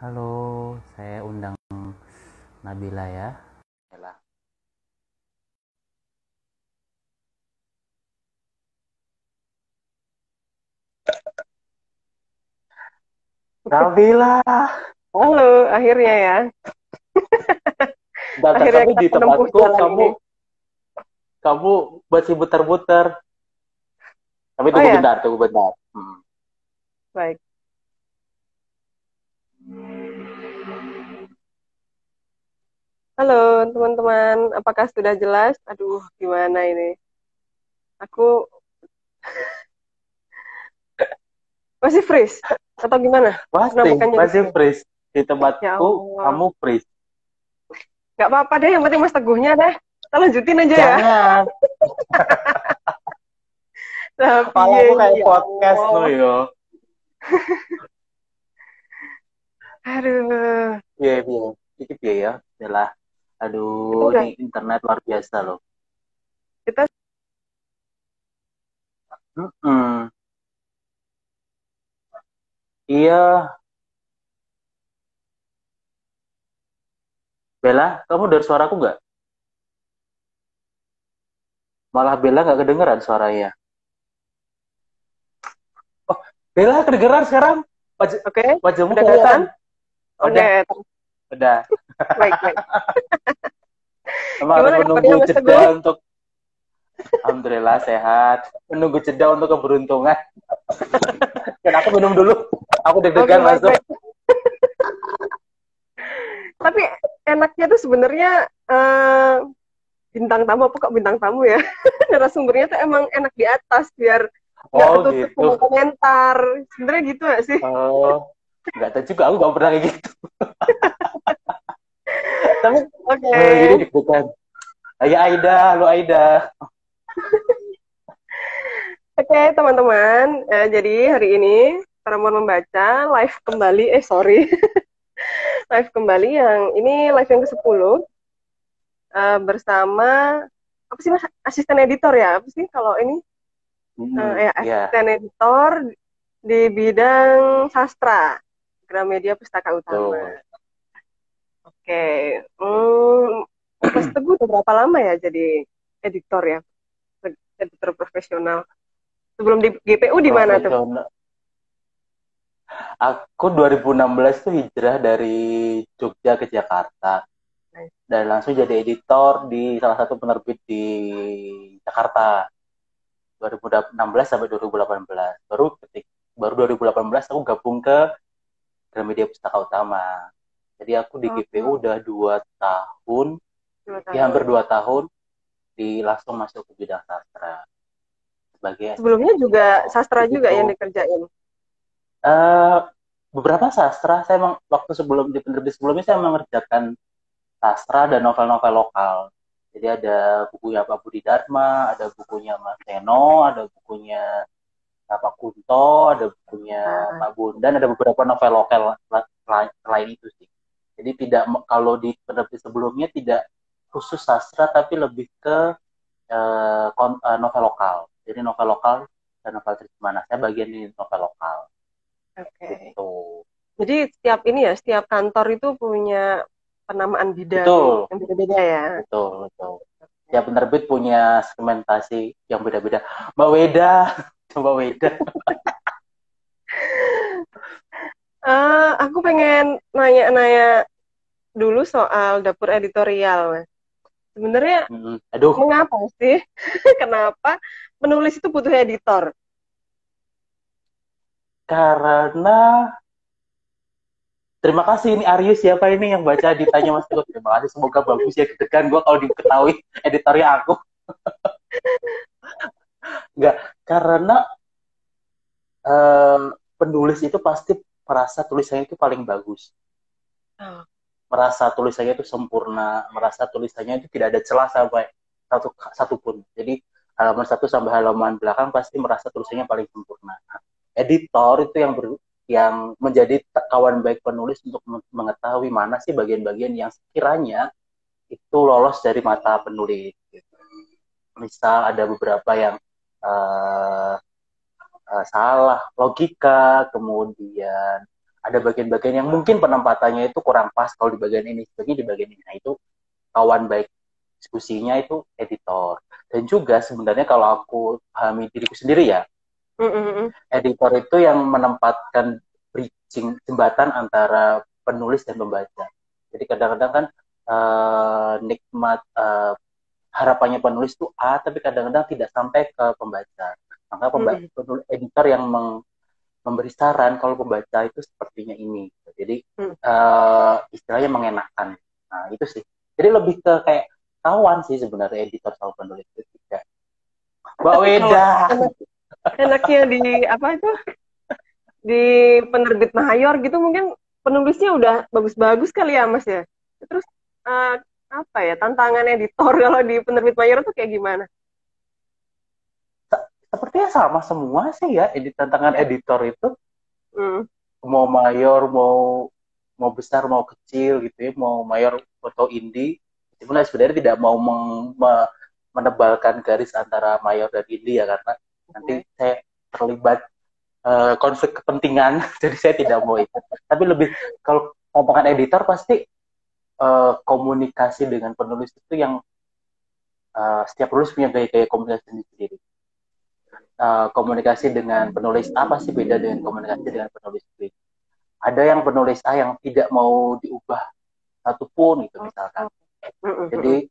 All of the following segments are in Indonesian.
Halo, saya undang Nabila ya. Nabila. Nabila, Halo, akhirnya ya. data Akhirnya tapi kita di menempuh tempatku jalan kamu ini. kamu masih muter-muter. Tapi Oh ya, tunggu bentar. baik. Halo, teman-teman. Apakah sudah jelas? Aduh, gimana ini? Aku masih freeze. Atau gimana? Penampakannya di Masih sini. freeze. Di Ya tempatku Allah. kamu freeze. Gak apa-apa deh, yang penting Mas Teguhnya deh. Kita lanjutin aja ya. Jangan. Tapi Malah ya, aku kayak ya podcast no Allah. yo. Aduh. Iya, iya. Dikit ya. Yalah. Kita Aduh, udah, ini internet luar biasa loh. kita, Mm-mm. Iya, Bella, kamu dari suaraku nggak? Malah Bella nggak kedengeran suaranya. Oh, Bella kedengeran sekarang. oke? Wajahmu Udah kelihatan? kelihatan. Oke, Udah, udah. baik, baik. Emang harus Gimana kabarnya menunggu Mas Teguh? jeda untuk Alhamdulillah sehat. Menunggu jeda untuk keberuntungan. Dan aku minum dulu. Aku Oke, deg-degan baik, masuk. baik. Tapi enaknya tuh sebenarnya bintang tamu apa kok bintang tamu ya, narasumbernya tuh emang enak di atas biar nggak Oh ketutup gitu. sama komentar, sebenarnya gitu gak sih? Oh, nggak tahu juga. Aku nggak pernah kayak gitu. Tapi Oke. jadi deg-degan. Ayo Aida, halo Aida. Oke, teman-teman. Jadi hari ini Paramor membaca live kembali, sorry, live kembali yang ini live yang ke-10 bersama apa sih Mas, asisten editor ya, apa sih kalau ini ya Ya, asisten editor di bidang sastra Gramedia Pustaka Utama. tuh. Oke, hmm, Mas Teguh udah berapa lama ya jadi editor ya, editor profesional? Sebelum di GPU di mana tuh? Profesional. Aku 2016 tuh hijrah dari Jogja ke Jakarta dan langsung jadi editor di salah satu penerbit di Jakarta 2016 sampai 2018. Baru 2018 aku gabung ke Gramedia Pustaka Utama. Jadi aku di GPU Oh, udah 2 tahun, dua ya hampir tahun. 2 tahun di langsung masuk ke bidang sastra sebagai asisten Sebelumnya juga editor. sastra juga yang Begitu. dikerjain. Eh beberapa sastra saya emang waktu sebelum di penerbit sebelumnya saya mengerjakan sastra dan novel-novel lokal. Jadi ada bukunya Pak Budi Dharma, ada bukunya Mas Seno, ada bukunya Pak Kunto, ada bukunya Nah, Pak Bondan, ada beberapa novel lokal lain itu sih. Jadi tidak kalau di penerbit sebelumnya tidak khusus sastra tapi lebih ke novel lokal. Jadi novel lokal dan novel mana saya bagian di novel lokal oke. gitu. Jadi setiap ini ya, setiap kantor itu punya penamaan bidang Betul, yang beda-beda ya. betul. Ya penerbit punya segmentasi yang beda-beda. Mbak Weda, Mbak Weda. Aku pengen nanya-nanya dulu soal dapur editorial, Mas. Sebenarnya Aduh, mengapa sih? Kenapa penulis itu butuh editor? karena terima kasih ini Arius siapa ini yang baca ditanya Mas Teguh. Terima kasih semoga bagus ya deg-degan gue kalau diketahui editornya aku. Enggak, karena eh, penulis itu pasti merasa tulisannya itu paling bagus. Oh, Merasa tulisannya itu sempurna, merasa tulisannya itu tidak ada celah sampai satu pun. Jadi halaman satu sampai halaman belakang pasti merasa tulisannya paling sempurna. Nah, editor itu yang menjadi kawan baik penulis untuk mengetahui mana sih bagian-bagian yang sekiranya itu lolos dari mata penulis. Misal ada beberapa yang uh, salah logika, kemudian ada bagian-bagian yang mungkin penempatannya itu kurang pas kalau di bagian ini, sebagian di bagian ini. Nah itu kawan baik diskusinya itu editor. Dan juga sebenarnya kalau aku pahami diriku sendiri ya, editor itu yang menempatkan bridging, jembatan antara penulis dan pembaca. Jadi kadang-kadang kan nikmat harapannya penulis itu A, tapi kadang-kadang tidak sampai ke pembaca. Maka editor yang memberi saran kalau pembaca itu sepertinya ini. Jadi istilahnya mengenakan. Nah itu sih. Jadi lebih ke kayak kawan sih sebenarnya editor sama penulis itu tidak. Mbak Weda. Enaknya di apa itu? Di penerbit mayor gitu mungkin penulisnya udah bagus-bagus kali ya Mas ya. Terus apa ya tantangan editor kalau di penerbit mayor tuh kayak gimana? Sepertinya sama semua sih ya, tantangan editor itu. Mau mayor, mau besar, mau kecil gitu ya, mau mayor atau indie. Sebenarnya tidak mau menebalkan garis antara mayor dan indie ya, karena nanti saya terlibat konflik kepentingan, jadi saya tidak mau itu. Tapi lebih kalau tantangan editor pasti komunikasi dengan penulis itu yang setiap penulis punya gaya-gaya komunikasi sendiri. Komunikasi dengan penulis A pasti beda dengan komunikasi dengan penulis B. Ada yang penulis A yang tidak mau diubah satupun gitu misalkan. Jadi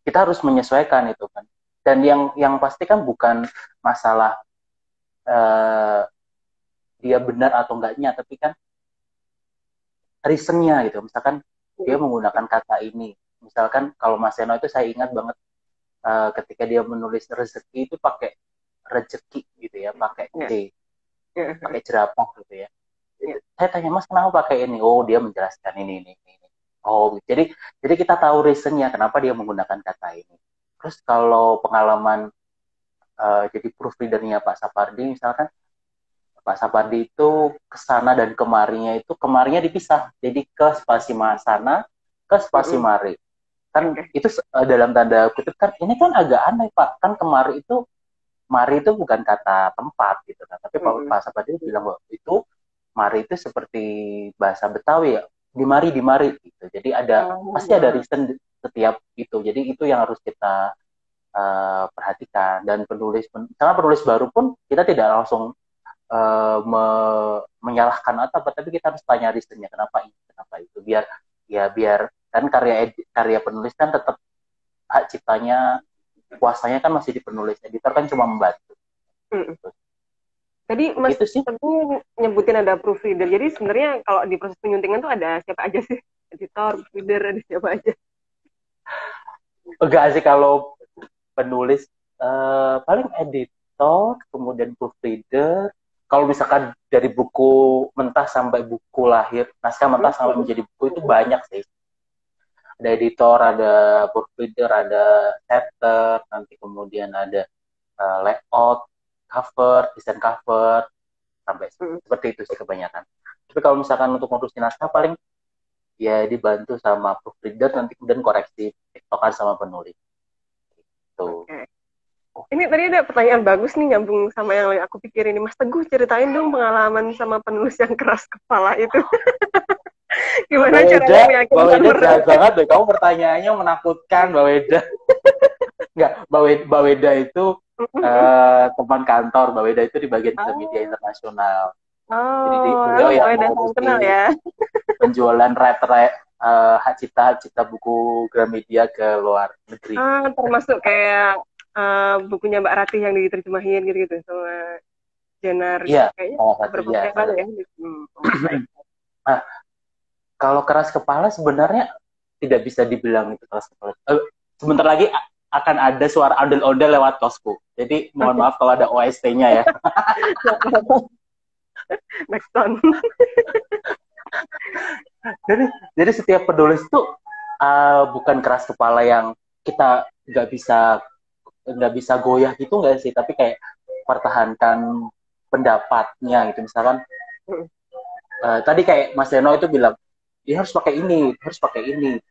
kita harus menyesuaikan itu kan. Dan yang pasti kan bukan masalah dia benar atau enggaknya, tapi kan reasonnya gitu. Misalkan dia menggunakan kata ini. Misalkan kalau Mas Seno itu saya ingat banget ketika dia menulis rezeki itu pakai rezeki gitu ya, pakai C, pakai jerapah gitu ya. Saya tanya Mas kenapa pakai ini? Oh dia menjelaskan ini. Oh jadi kita tahu reasonnya kenapa dia menggunakan kata ini. Terus kalau pengalaman jadi proofreadernya Pak Sapardi misalkan, Pak Sapardi itu kesana dan kemarinya dipisah. Jadi ke spasi sana, ke spasi mari. Kan itu dalam tanda kutip kan ini kan agak aneh Pak. Kan kemari itu mari itu bukan kata tempat gitu kan. Tapi Pak Sapardi bilang bahwa itu mari itu seperti bahasa Betawi ya. Di mari gitu. Jadi pasti ada reason setiap itu. Jadi itu yang harus kita perhatikan. Dan misalnya penulis baru pun kita tidak langsung menyalahkan atau apa, tapi kita harus tanya reasonnya kenapa itu biar kan karya penulis kan tetap hak ciptanya, kuasanya kan masih di penulis, editor kan cuma membantu. Tadi Mas Teguh nyebutin ada proofreader, jadi sebenarnya kalau di proses penyuntingan tuh ada siapa aja sih? Editor, proofreader, ada siapa aja? Enggak sih kalau penulis paling editor, kemudian proofreader. Kalau misalkan dari buku mentah sampai buku lahir, naskah mentah sampai menjadi buku itu banyak sih. Ada editor, ada proofreader, ada editor, nanti kemudian ada layout, cover, desain cover, sampai seperti itu sih kebanyakan. Tapi kalau misalkan untuk ngurusin naskah paling ya dibantu sama proofreader, nanti kemudian koreksi tiktokan sama penulis. Gitu. Ini tadi ada pertanyaan bagus nih nyambung sama yang aku pikirin ini. Mas Teguh ceritain dong pengalaman sama penulis yang keras kepala itu. Gimana caranya meyakinkan mereka? Jahat banget deh, kamu pertanyaannya menakutkan Mbak Weda. Enggak, Mbak Weda itu teman kantor. Mbak Weda itu di bagian media internasional. Jadi beliau yang kenal ya. Penjualan hak cipta buku Gramedia ke luar negeri. Termasuk kayak bukunya Mbak Ratih yang diterjemahin gitu sama Jenar. Iya, kayaknya ya. Nah, kalau keras kepala sebenarnya tidak bisa dibilang itu keras kepala. Sebentar lagi akan ada suara ondel-ondel lewat kosku. Jadi mohon maaf kalau ada OST-nya ya. Next time. jadi setiap penulis itu bukan keras kepala yang kita nggak bisa goyah gitu nggak sih, tapi kayak pertahankan pendapatnya gitu. Misalkan tadi kayak Mas Seno itu bilang dia harus pakai ini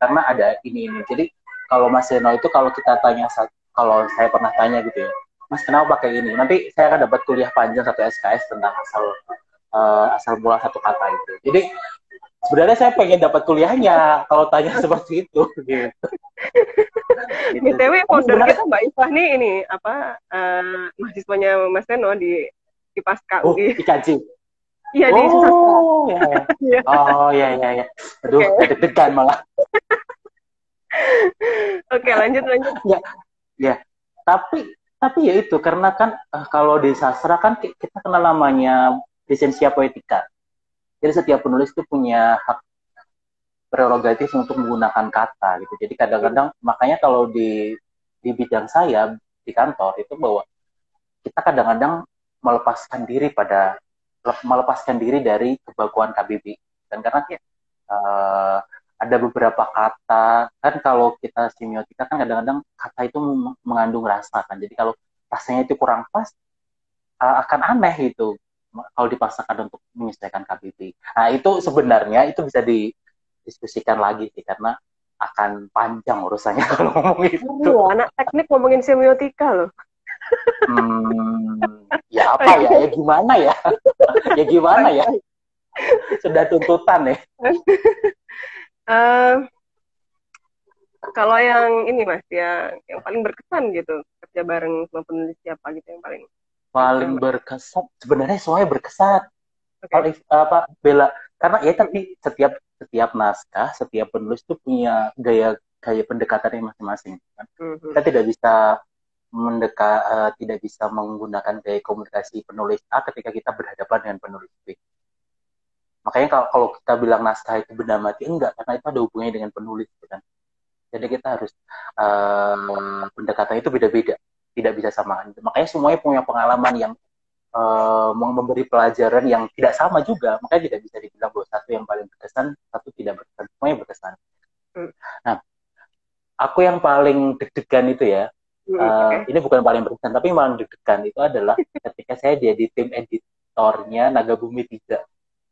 karena ada ini. Jadi kalau Mas Seno itu kalau kita tanya, kalau saya pernah tanya gitu ya, Mas kenapa pakai ini, nanti saya akan dapat kuliah panjang 1 SKS tentang asal asal mula satu kata itu. Jadi sebenarnya saya pengen dapat kuliahnya kalau tanya seperti itu gitu. Gitu sih. BTW Tapi founder sebenarnya kita Mbak Ifah nih ini apa mahasiswanya Mas Seno di Pasca UI. IKJ. Iya di sastra. Oh, ya ya. Iya. Oh, ya ya ya. Aduh, Oke. deg-degan malah. Oke, lanjut lanjut. Ya, ya. Tapi ya itu karena kan kalau di sastra kan kita kenal namanya lisensia poetika. Jadi setiap penulis itu punya hak prerogatif untuk menggunakan kata gitu. Jadi kadang-kadang makanya kalau di bidang saya di kantor itu bahwa kita kadang-kadang melepaskan diri dari kebakuan KBBI. Dan karena uh, ada beberapa kata kan kalau kita semiotika kan kadang-kadang kata itu mengandung rasa kan. Jadi kalau rasanya itu kurang pas akan aneh itu kalau dipaksakan untuk menyesuaikan KBBI. Nah itu sebenarnya itu bisa didiskusikan lagi sih karena akan panjang urusannya kalau ngomong itu. Anak teknik ngomongin semiotika loh. Ya apa ya? Ya gimana ya? Ya gimana ya? Sudah tuntutan ya. Kalau yang ini Mas, yang paling berkesan gitu kerja bareng sama penulis siapa gitu yang paling berkesan? Sebenarnya semuanya berkesan. Okay. Apa Bella? Karena ya tapi setiap naskah, setiap penulis tuh punya gaya pendekatannya masing-masing. Kan? Kita tidak bisa menggunakan gaya komunikasi penulis A ketika kita berhadapan dengan penulis B. Makanya kalau kita bilang naskah itu benda mati, enggak, karena itu ada hubungannya dengan penulis. Kan? Jadi kita harus pendekatannya itu beda-beda, tidak bisa sama. Makanya semuanya punya pengalaman yang memberi pelajaran yang tidak sama juga. Makanya tidak bisa dibilang bahwa satu yang paling berkesan, satu tidak berkesan. Semuanya berkesan. Nah, aku yang paling deg-degan itu ya, ini bukan paling berkesan, tapi yang paling deg-degan itu adalah ketika saya jadi tim editornya Naga Bumi 3,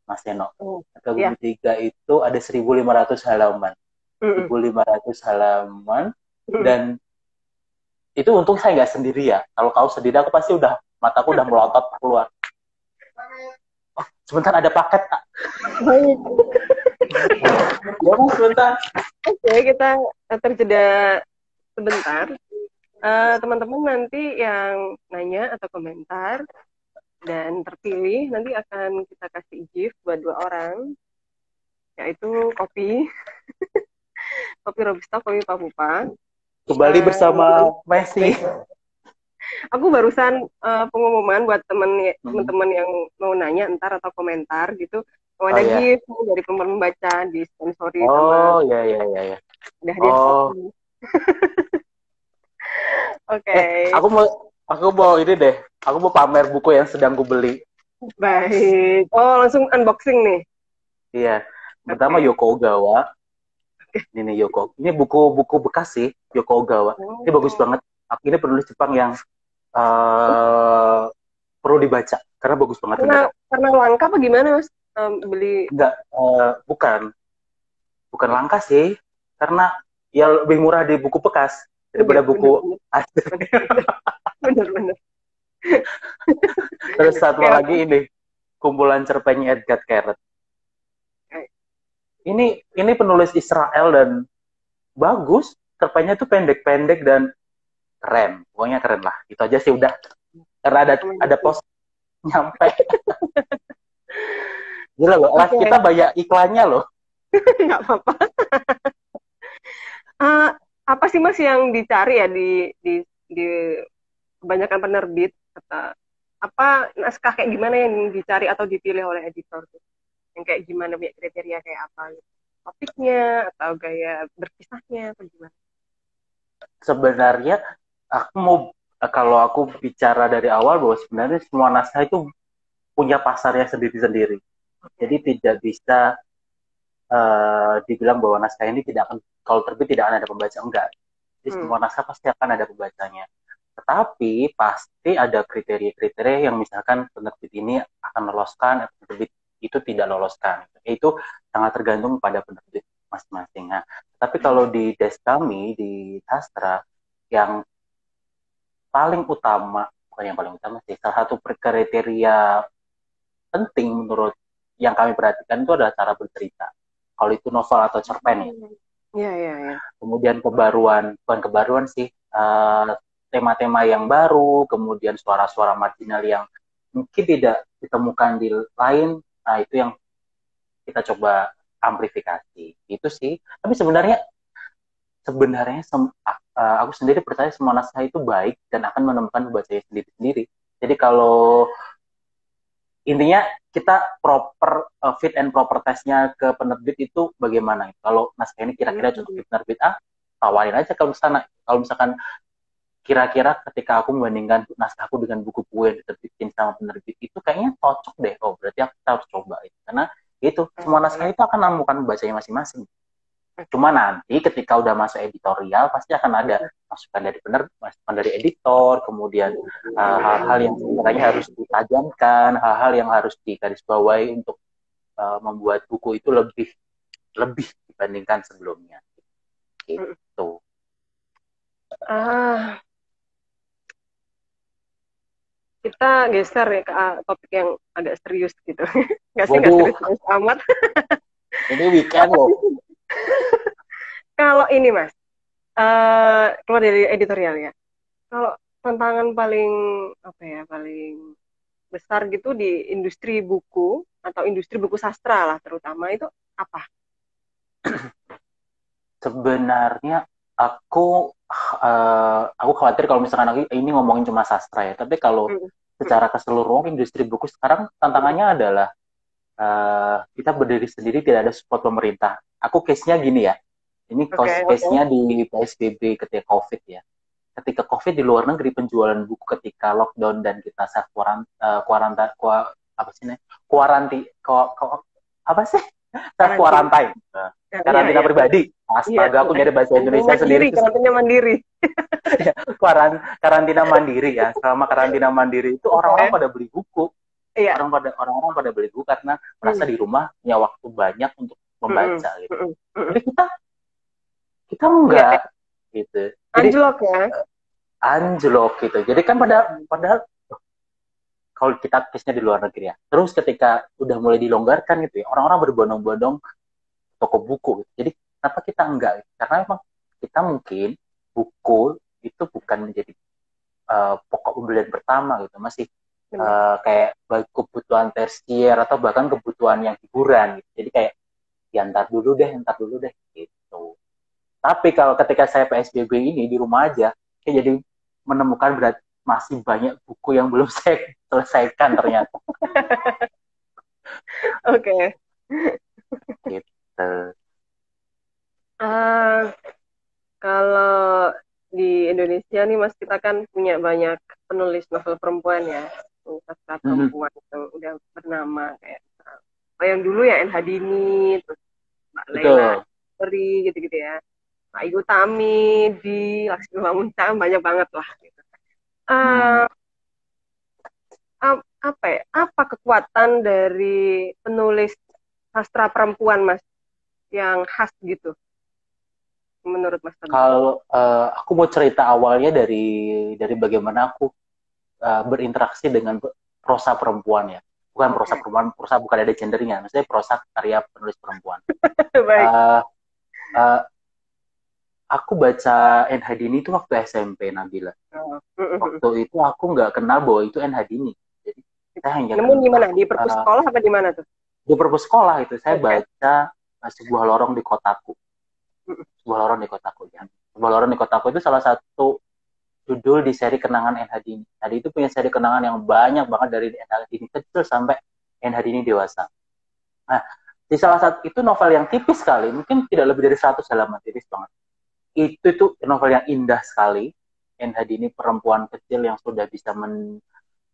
Mas Seno. Naga Bumi 3 itu ada 1.500 halaman. 1.500 halaman, dan itu untung saya nggak sendiri ya. Kalau kau sendiri, aku pasti mataku udah melotot keluar. Oh, sebentar ada paket, Kak. Ya, Mas, sebentar. Oke, kita terjeda sebentar. Teman-teman nanti yang nanya atau komentar dan terpilih nanti akan kita kasih gift buat 2 orang, yaitu kopi Robusta, kopi Papupa. Kembali bersama Messi. Aku barusan pengumuman buat teman-teman yang mau nanya ntar atau komentar gitu. Ada gift dari pembaca di sponsori sama. Iya. Udah dia. Oke. Aku mau ini deh. Aku mau pamer buku yang sedang ku beli. Baik. Oh, langsung unboxing nih. Iya. Pertama Yoko Ogawa. Ini Yoko. Ini buku bekas sih, Yoko Ogawa. Ini bagus banget. Ini penulis Jepang yang perlu dibaca karena bagus banget. Karena langka apa gimana, Mas? Beli? Enggak, bukan langka sih. Karena ya lebih murah di buku bekas daripada buku asli. Bener. Terus satu lagi ini kumpulan cerpen Edgar Keret. Ini penulis Israel dan bagus, cerpennya tuh pendek-pendek dan keren, pokoknya keren lah. Itu aja sih udah. Karena ada pos nyampe. Gila loh, kita banyak iklannya loh. Nggak apa-apa. Apa sih Mas yang dicari ya di kebanyakan penerbit? Apa naskah kayak gimana yang dicari atau dipilih oleh editor tuh? Yang kayak gimana, kriteria kayak apa gitu? Topiknya atau gaya berkisahnya atau gimana? Sebenarnya kalau aku bicara dari awal bahwa sebenarnya semua naskah itu punya pasarnya sendiri-sendiri. Jadi tidak bisa dibilang bahwa naskah ini kalau terbit tidak akan ada pembaca, enggak. Jadi semua naskah pasti akan ada pembacanya. Tetapi pasti ada kriteria-kriteria yang misalkan penerbit ini akan loloskan atau penerbit itu tidak loloskan. Itu sangat tergantung pada penerbit masing-masing. Nah, tapi kalau di desk kami di sastra yang paling utama, bukan yang paling utama sih, salah satu kriteria penting menurut yang kami perhatikan itu adalah cara bercerita. Kalau itu novel atau cerpen ya. Iya, iya, iya. Kemudian bukan kebaruan sih, tema-tema yang baru, kemudian suara-suara marginal yang mungkin tidak ditemukan di lain, nah itu yang kita coba amplifikasi. Itu sih. Tapi sebenarnya aku sendiri percaya semua naskah itu baik dan akan menemukan pembacanya sendiri-sendiri. Jadi kalau intinya kita proper fit and proper testnya ke penerbit itu bagaimana? Kalau naskah ini kira-kira cocok di penerbit A, tawarin aja kalau sana. Kalau misalkan kira-kira ketika aku membandingkan naskahku dengan buku-buku yang diterbitin sama penerbit itu kayaknya cocok deh. Oh berarti kita harus coba itu. Karena itu semua naskah itu akan menemukan bacanya masing-masing. Cuma nanti ketika udah masuk editorial pasti akan ada masukan dari masukan dari editor, kemudian hal-hal yang sebenarnya harus ditajamkan, hal-hal yang harus digarisbawahi untuk membuat buku itu lebih dibandingkan sebelumnya. Gitu. Kita geser ya ke topik yang agak serius gitu. Nggak sih, nggak serius amat. Ini weekend loh. Kalau ini Mas, keluar dari editorial ya. Kalau tantangan paling paling besar gitu di industri buku atau industri buku sastra lah terutama itu apa? Sebenarnya aku khawatir kalau misalkan ini ngomongin cuma sastra ya. Tapi kalau secara keseluruhan industri buku sekarang tantangannya adalah kita berdiri sendiri, tidak ada support pemerintah. Aku case-nya gini ya. Ini case-nya di PSBB ketika COVID ya. Ketika COVID di luar negeri penjualan buku ketika lockdown dan kita self karantina pribadi. Astaga, aku nyari bahasa Indonesia sendiri. Karantina mandiri. Karantina mandiri ya. Selama karantina mandiri itu orang-orang pada beli buku. Iya. Orang-orang pada beli buku karena merasa di rumah punya waktu banyak untuk membaca gitu. Jadi kita enggak gitu. Jadi, anjlok gitu. Jadi kan padahal kalau kita case-nya di luar negeri ya. Terus ketika udah mulai dilonggarkan gitu ya, orang-orang berbondong-bondong toko buku gitu. Jadi kenapa kita enggak? Karena memang kita mungkin buku itu bukan menjadi pokok pembelian pertama gitu. Masih kayak kebutuhan tersier atau bahkan kebutuhan yang hiburan gitu. Jadi kayak ya ntar dulu deh gitu. Tapi kalau ketika saya PSBB ini di rumah aja, kayak jadi menemukan masih banyak buku yang belum saya selesaikan ternyata. Oke. Gitu. Kalau di Indonesia nih Mas, kita kan punya banyak penulis novel perempuan ya. Sastra perempuan itu udah bernama kayak yang dulu ya N. Hadini, terus Mbak Laila Peri gitu-gitu ya. Pak Igu Tami, di Laksmi Mamuncam, banyak banget lah gitu. Apa kekuatan dari penulis sastra perempuan Mas yang khas gitu menurut Mas? Kalau aku mau cerita awalnya dari bagaimana aku berinteraksi dengan prosa perempuan ya, bukan prosa perempuan, prosa bukan ada gendernya, maksudnya prosa karya penulis perempuan. Aku baca N. Hadini itu waktu SMP, Nabila. Waktu itu aku nggak kenal bahwa itu N. Hadini. Jadi saya hanya namun gimana? Di perpus sekolah apa di mana tuh? Di perpus sekolah itu saya baca Sebuah Lorong di Kotaku. Sebuah Lorong di Kotaku ya. Sebuah Lorong di Kotaku itu salah satu judul di seri kenangan N. Hadini. Tadi itu punya seri kenangan yang banyak banget dari N. Hadini kecil sampai N. Hadini dewasa. Nah, di salah satu itu novel yang tipis sekali, mungkin tidak lebih dari 100 halaman, tipis banget. Itu novel yang indah sekali. N. Hadini perempuan kecil yang sudah bisa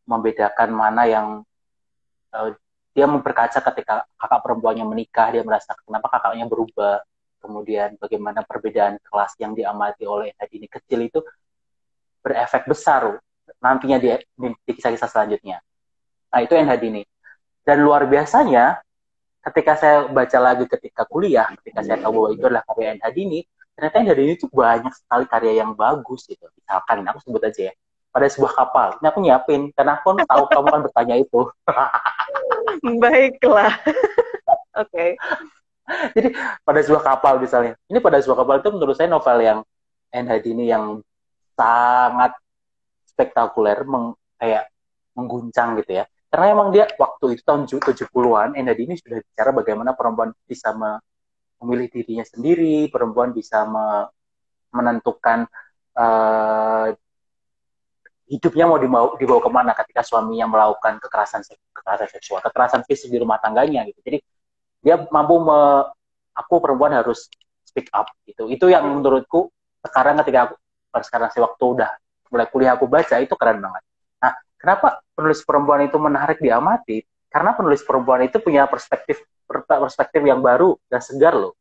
membedakan mana yang dia memperkaca ketika kakak perempuannya menikah, dia merasa kenapa kakaknya berubah, kemudian bagaimana perbedaan kelas yang diamati oleh N. Hadini kecil itu berefek besar nantinya di kisah-kisah selanjutnya. Nah itu N. Hadini. Dan luar biasanya ketika saya baca lagi ketika kuliah, ketika saya tahu bahwa itu adalah karya N. Hadini, ternyata N. Hadini itu banyak sekali karya yang bagus gitu. Misalkan, aku sebut aja ya, Pada Sebuah Kapal. Ini aku nyiapin, karena aku tahu kamu kan bertanya itu. Baiklah. Oke. Jadi pada sebuah kapal misalnya, ini pada sebuah kapal itu menurut saya novel yang NHD ini yang sangat spektakuler, kayak mengguncang gitu ya. Karena emang dia waktu itu tahun 70-an, NHD ini sudah bicara bagaimana perempuan bisa memilih dirinya sendiri, perempuan bisa menentukan uh, hidupnya mau dibawa kemana ketika suaminya melakukan kekerasan seksual, kekerasan fisik di rumah tangganya gitu. Jadi dia mampu aku perempuan harus speak up gitu. Itu yang menurutku sekarang ketika sekarang sih waktu udah mulai kuliah aku baca itu keren banget. Nah, kenapa penulis perempuan itu menarik diamati? Karena penulis perempuan itu punya perspektif yang baru dan segar loh.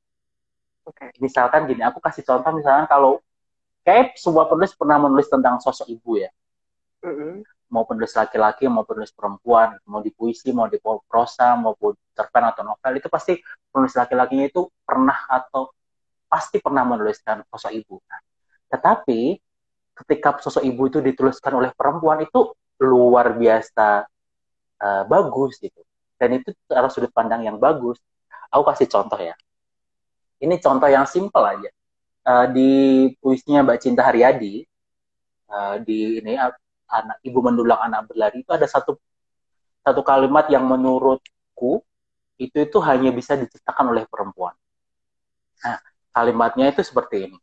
Okay. Misalkan gini, aku kasih contoh misalkan kalau kayak sebuah penulis pernah menulis tentang sosok ibu ya. Mau penulis laki-laki, mau penulis perempuan, mau di puisi, mau di prosa, maupun cerpen atau novel, itu pasti penulis laki-lakinya itu pernah atau pasti pernah menuliskan sosok ibu. Tetapi ketika sosok ibu itu dituliskan oleh perempuan itu luar biasa bagus gitu. Dan itu harus sudut pandang yang bagus. Aku kasih contoh ya. Ini contoh yang simpel aja. Di puisinya Mbak Cinta Haryadi, di ini anak ibu mendulang anak berlari itu ada satu kalimat yang menurutku itu hanya bisa diciptakan oleh perempuan. Nah, kalimatnya itu seperti ini.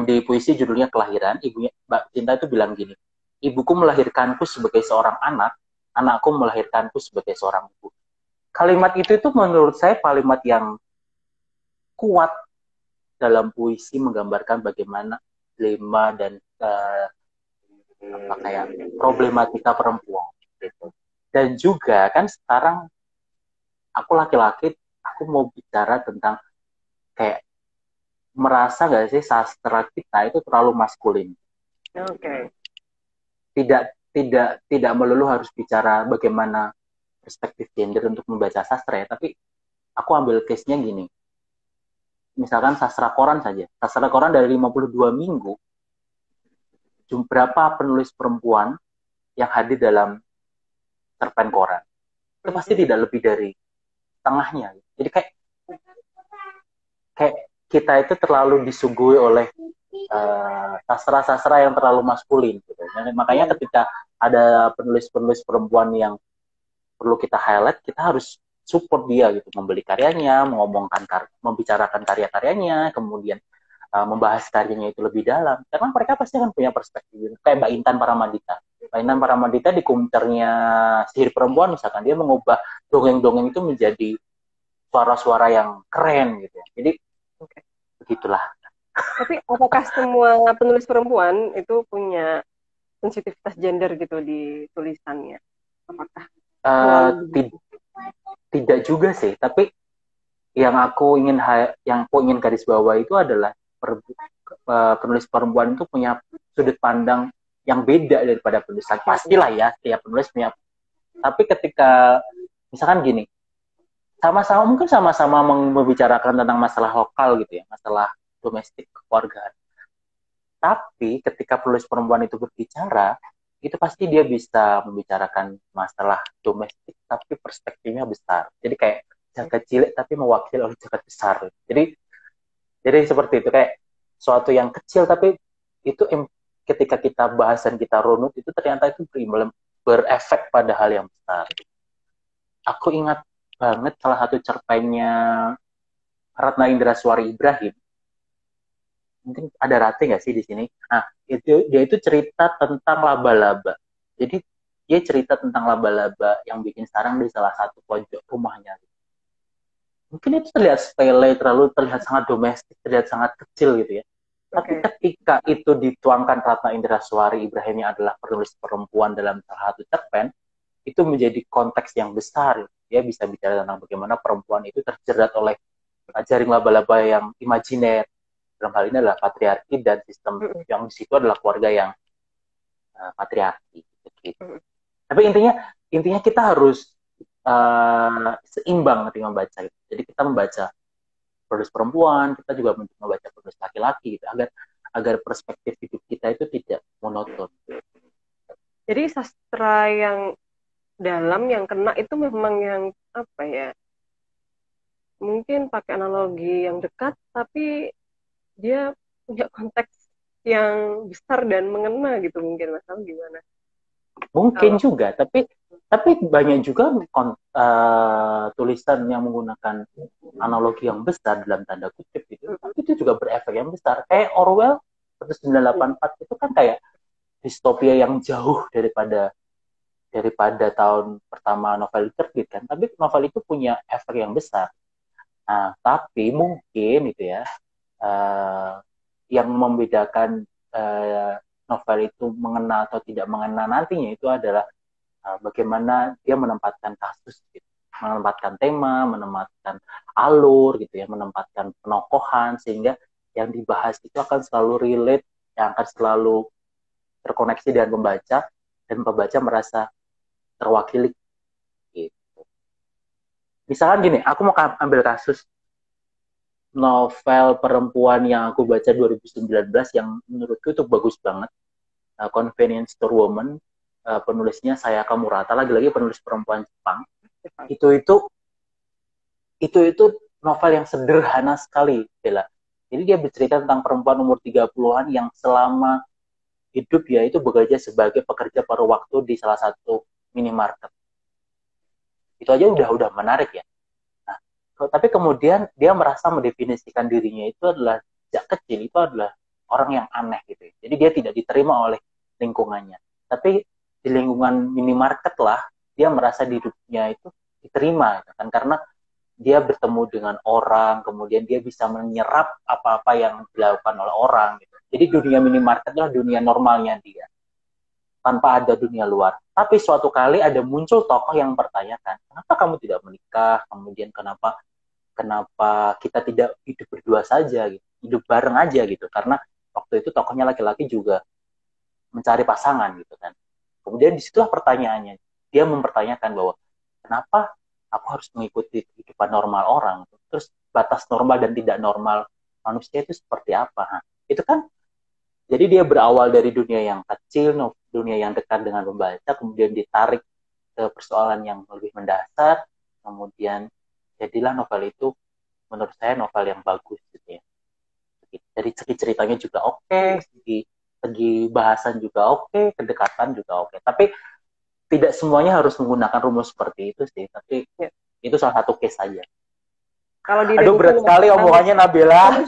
Di puisi judulnya Kelahiran, ibunya Mbak Cinta itu bilang gini, ibuku melahirkanku sebagai seorang anak, anakku melahirkanku sebagai seorang ibu. Kalimat itu menurut saya kalimat yang kuat dalam puisi menggambarkan bagaimana dilema dan kayak problematika perempuan gitu. Dan juga kan sekarang aku laki-laki, aku mau bicara tentang kayak merasa gak sih sastra kita itu terlalu maskulin. Oke. Tidak melulu harus bicara bagaimana perspektif gender untuk membaca sastra ya, tapi aku ambil case-nya gini. Misalkan sastra koran saja. Sastra koran dari 52 minggu, berapa penulis perempuan yang hadir dalam cerpen koran? Itu pasti tidak lebih dari setengahnya. Jadi kayak kita itu terlalu disuguhi oleh sastra-sastra yang terlalu maskulin gitu. Makanya ketika ada penulis-penulis perempuan yang perlu kita highlight, kita harus support dia gitu, membeli karyanya, membicarakan karya-karyanya, kemudian membahas karyanya itu lebih dalam. Karena mereka pasti akan punya perspektif. Kayak Mbak Intan Paramadita. Mbak Intan Paramadita di kumternya Sihir Perempuan misalkan, dia mengubah dongeng-dongeng itu menjadi suara-suara yang keren gitu. Jadi begitulah. Tapi apakah semua penulis perempuan itu punya sensitivitas gender gitu di tulisannya? Apakah tidak juga sih, tapi yang aku ingin garis bawah itu adalah penulis perempuan itu punya sudut pandang yang beda daripada penulis laki. Pastilah ya, tiap penulis punya. Tapi ketika misalkan gini, sama-sama membicarakan tentang masalah lokal gitu ya, masalah domestik keluargaan. Tapi ketika penulis perempuan itu berbicara, itu pasti dia bisa membicarakan masalah domestik, tapi perspektifnya besar. Jadi kayak jagat cilik tapi mewakili oleh jagat besar. Jadi seperti itu, kayak suatu yang kecil tapi itu ketika kita bahasan kita runut itu ternyata itu berefek pada hal yang besar. Aku ingat banget salah satu cerpennya Ratna Indraswari Ibrahim. Mungkin ada Rate nggak sih di sini? Nah, dia itu cerita tentang laba-laba. Jadi dia cerita tentang laba-laba yang bikin sarang di salah satu pojok rumahnya. Mungkin itu terlihat sepele, terlihat sangat domestik, terlihat sangat kecil gitu ya. Tapi ketika itu dituangkan Ratna Indraswari Ibrahim yang adalah penulis perempuan dalam salah satu cerpen, itu menjadi konteks yang besar. Dia bisa bicara tentang bagaimana perempuan itu terjerat oleh jaring laba-laba yang imajiner. Dalam hal ini adalah patriarki dan sistem yang di situ adalah keluarga yang patriarki. Gitu. Tapi intinya kita harus seimbang ketika membaca. Jadi kita membaca penulis perempuan, kita juga membaca penulis laki-laki gitu, agar perspektif hidup kita itu tidak monoton. Jadi sastra yang dalam yang kena itu memang yang apa ya, mungkin pakai analogi yang dekat tapi dia punya konteks yang besar dan mengena gitu, mungkin Mas Al gimana Mungkin kalau juga, tapi banyak juga tulisan yang menggunakan analogi yang besar dalam tanda kutip gitu. Tapi itu juga berefek yang besar. Kayak Orwell 1984 itu kan kayak distopia yang jauh daripada tahun pertama novel itu terbit kan. Tapi novel itu punya efek yang besar. Nah, tapi mungkin itu ya yang membedakan novel itu mengena atau tidak mengena nantinya itu adalah bagaimana dia menempatkan kasus gitu. Menempatkan tema, menempatkan alur gitu ya, menempatkan penokohan sehingga yang dibahas itu akan selalu relate, yang akan selalu terkoneksi dengan pembaca dan pembaca merasa terwakili gitu. Misalkan gini, aku mau ambil kasus novel perempuan yang aku baca 2019 yang menurutku itu bagus banget, Convenience Store Woman, penulisnya Sayaka Murata, lagi-lagi penulis perempuan Jepang. Itu novel yang sederhana sekali, Bella. Jadi dia bercerita tentang perempuan umur 30-an yang selama hidup ya itu bekerja sebagai pekerja paruh waktu di salah satu minimarket. Itu aja udah menarik ya. Nah, tapi kemudian dia merasa mendefinisikan dirinya itu adalah sejak kecil itu adalah orang yang aneh gitu. Jadi dia tidak diterima oleh lingkungannya. Tapi di lingkungan minimarket lah dia merasa hidupnya itu diterima kan, karena dia bertemu dengan orang, kemudian dia bisa menyerap apa-apa yang dilakukan oleh orang gitu. Jadi dunia minimarket adalah dunia normalnya dia, tanpa ada dunia luar. Tapi suatu kali ada muncul tokoh yang mempertanyakan, kenapa kamu tidak menikah? Kemudian kenapa kita tidak hidup berdua saja gitu, hidup bareng aja gitu. Karena waktu itu tokohnya laki-laki juga mencari pasangan gitu kan. Kemudian disitulah pertanyaannya, dia mempertanyakan bahwa kenapa aku harus mengikuti kehidupan normal orang, terus batas normal dan tidak normal manusia itu seperti apa? Nah, itu kan jadi dia berawal dari dunia yang kecil, dunia yang dekat dengan pembaca, kemudian ditarik ke persoalan yang lebih mendasar, kemudian jadilah novel itu menurut saya novel yang bagus gitu ya. Dari segi ceritanya juga oke, segi bahasan juga oke, kedekatan juga oke. Tapi tidak semuanya harus menggunakan rumus seperti itu sih, tapi ya, itu salah satu case saja. kalau di Aduh, berat sekali omongannya Nabila.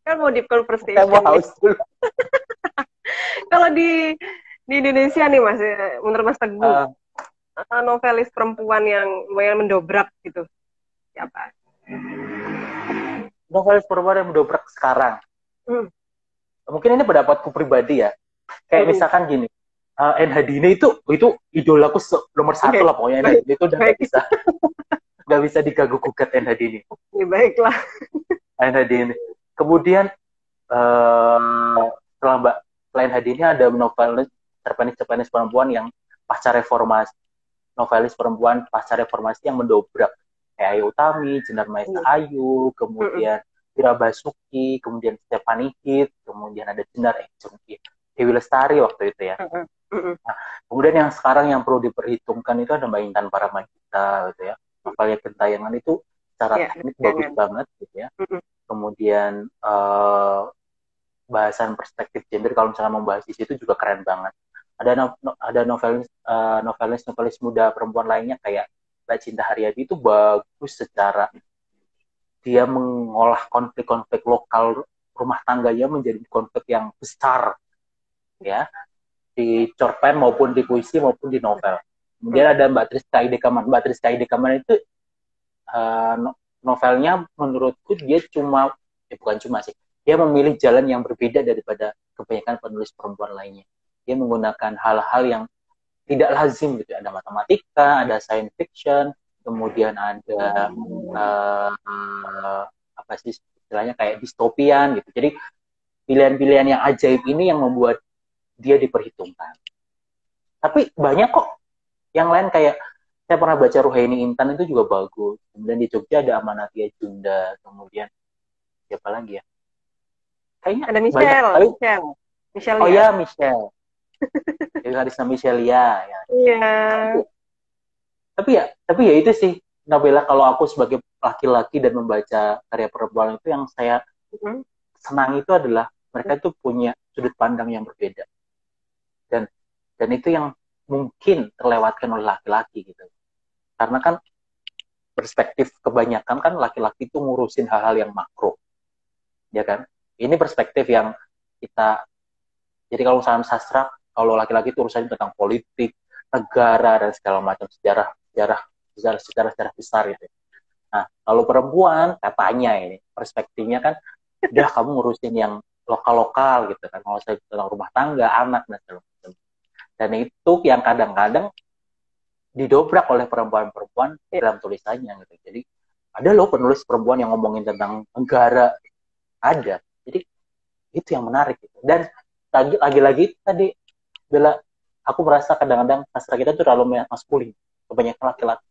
kan mau deep Saya mau conversation haus dulu. kalau di Indonesia nih Mas, menurut Mas Teguh, novelis perempuan yang lumayan mendobrak gitu siapa? Novelis perempuan yang mendobrak sekarang. Mungkin ini pendapatku pribadi ya. Kayak misalkan gini, N Hadini itu idolaku nomor satu lah pokoknya. N Hadini itu udah nggak bisa diganggu gugat N Hadini. Ya, baiklah. N Hadini. Kemudian setelah N Hadini ada novelis Cerpenis perempuan yang pasca reformasi, novelis perempuan pasca reformasi yang mendobrak kayak Ayu Utami, Jenar Maesa Ayu, kemudian Tira Basuki, kemudian Stephanie Hit, kemudian ada Jenar Dewi Lestari waktu itu ya. Nah, kemudian yang sekarang yang perlu diperhitungkan itu ada Mbak Intan Paramagita gitu ya. Novelnya Gentayangan itu secara teknik bagus banget gitu ya. Kemudian bahasan perspektif gender kalau misalnya membahas di situ juga keren banget. Ada novelis muda perempuan lainnya kayak Mbak Cinta Haryadi itu bagus secara dia mengolah konflik-konflik lokal rumah tangganya menjadi konflik yang besar ya, di cerpen maupun di puisi maupun di novel. Kemudian ada Mbak Triska Idekaman. Mbak Triska Idekaman itu novelnya menurutku dia bukan cuma sih, dia memilih jalan yang berbeda daripada kebanyakan penulis perempuan lainnya. Dia menggunakan hal-hal yang tidak lazim gitu. Ada matematika, ada science fiction, kemudian ada apa sih istilahnya kayak distopian gitu. Jadi pilihan-pilihan yang ajaib ini yang membuat dia diperhitungkan. Tapi banyak kok yang lain, kayak saya pernah baca Ruhaini Intan itu juga bagus. Kemudian di Jogja ada Amanatia Junda, kemudian siapa lagi ya? Kayaknya ada Michelle. banyak. Michelle. Oh ya, Michelle. Karisma Michelia ya. Iya. Tapi ya itu sih, Nabila, kalau aku sebagai laki-laki dan membaca karya perempuan itu yang saya senang itu adalah mereka itu punya sudut pandang yang berbeda, dan itu yang mungkin terlewatkan oleh laki-laki gitu, karena kan perspektif kebanyakan kan laki-laki itu ngurusin hal-hal yang makro, ya kan. Ini perspektif yang kita, jadi kalau misalnya sastra, kalau laki-laki itu urusannya tentang politik, negara, dan segala macam sejarah besar itu. Nah, kalau perempuan katanya ini perspektifnya kan udah kamu ngurusin yang lokal-lokal gitu kan. Kalau saya tentang rumah tangga, anak, dan segala macam. Dan itu yang kadang-kadang didobrak oleh perempuan-perempuan dalam tulisannya gitu. Jadi ada loh penulis perempuan yang ngomongin tentang negara, ada. Jadi itu yang menarik gitu. Dan lagi-lagi tadi Bella, aku merasa kadang-kadang sastra kita tuh terlalu maskulin, kebanyakan laki-laki.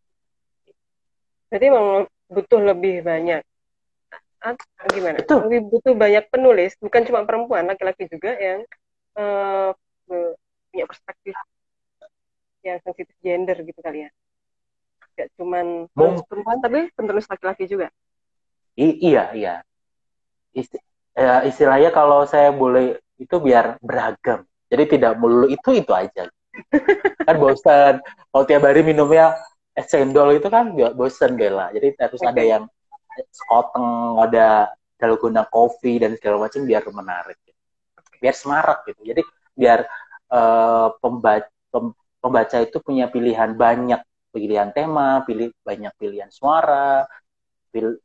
Berarti emang butuh lebih banyak. Gimana? Itu Lebih butuh banyak penulis, bukan cuma perempuan, laki-laki juga yang punya perspektif yang sensitif gender gitu kali ya. Gak cuma penulis perempuan, tapi penulis laki-laki juga. Iya. Istilahnya kalau saya boleh itu biar beragam. Jadi tidak melulu itu aja. Kan bosan. Kalau tiap hari minumnya es cendol itu kan bosan Bella. Jadi harus ada yang sekoteng, ada dalgona coffee dan segala macam biar menarik. Biar semarak gitu. Jadi biar pembaca itu punya pilihan banyak, pilihan tema, banyak pilihan suara,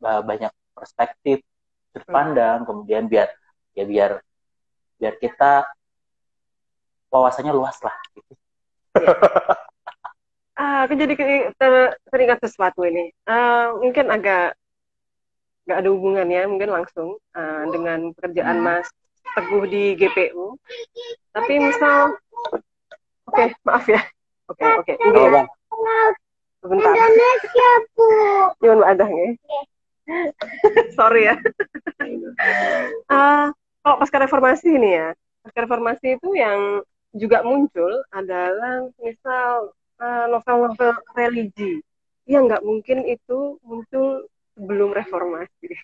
banyak perspektif, sudut pandang, kemudian biar kita wawasannya luas lah gitu. Aku jadi teringat sesuatu ini. Mungkin agak nggak ada hubungannya, mungkin langsung dengan pekerjaan Mas Teguh di GPU. Tapi misal, maaf ya. Oke. Sebentar. Jangan Mbak Adah ya. Sorry ya. Kalau pasca reformasi ini ya, pasca reformasi itu yang juga muncul adalah misal novel-novel religi yang nggak mungkin itu muncul sebelum reformasi.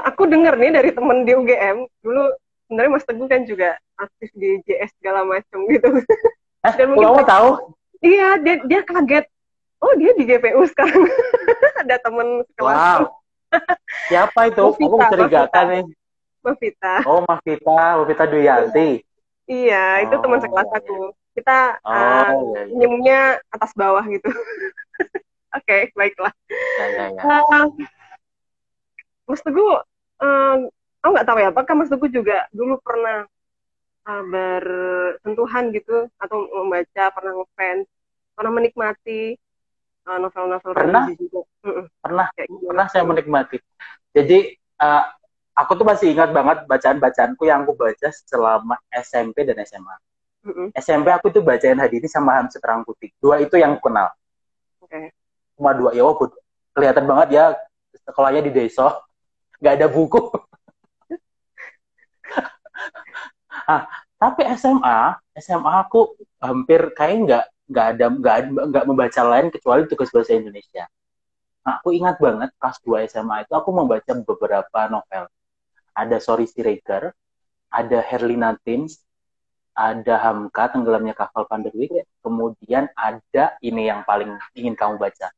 Aku dengar nih dari temen di UGM dulu, sebenarnya Mas Teguh kan juga aktif di JS segala macam gitu. Dan mungkin kamu tahu? Iya, dia kaget. Oh, dia di GPU sekarang. Ada temen sekelas. Wow. Siapa itu? Aku mencurigakan nih. Mafita. Oh, Mafita Duyanti. Iya, itu teman sekelas aku. Kita senyumnya atas bawah gitu. Oke, baiklah. Mas Teguh, aku nggak tahu ya, apakah Mas Teguh juga dulu pernah bersentuhan gitu, atau membaca, pernah ngefans, pernah menikmati novel-novel religi juga? Pernah saya menikmati. Jadi aku tuh masih ingat banget bacaan-bacaanku yang aku baca selama SMP dan SMA. SMP aku tuh bacain Hadini sama Hamzah Terang Putih. Dua itu yang aku kenal. Cuma dua, ya walaupun kelihatan banget ya sekolahnya di desa, nggak ada buku. Tapi SMA aku hampir kayak nggak membaca lain kecuali tugas bahasa Indonesia. Nah, aku ingat banget kelas 2 SMA itu aku membaca beberapa novel. Ada Sorry Siregar, ada Herlina Tims, ada Hamka, Tenggelamnya Kapal Van der Wijk, kemudian ada ini yang paling ingin kamu baca,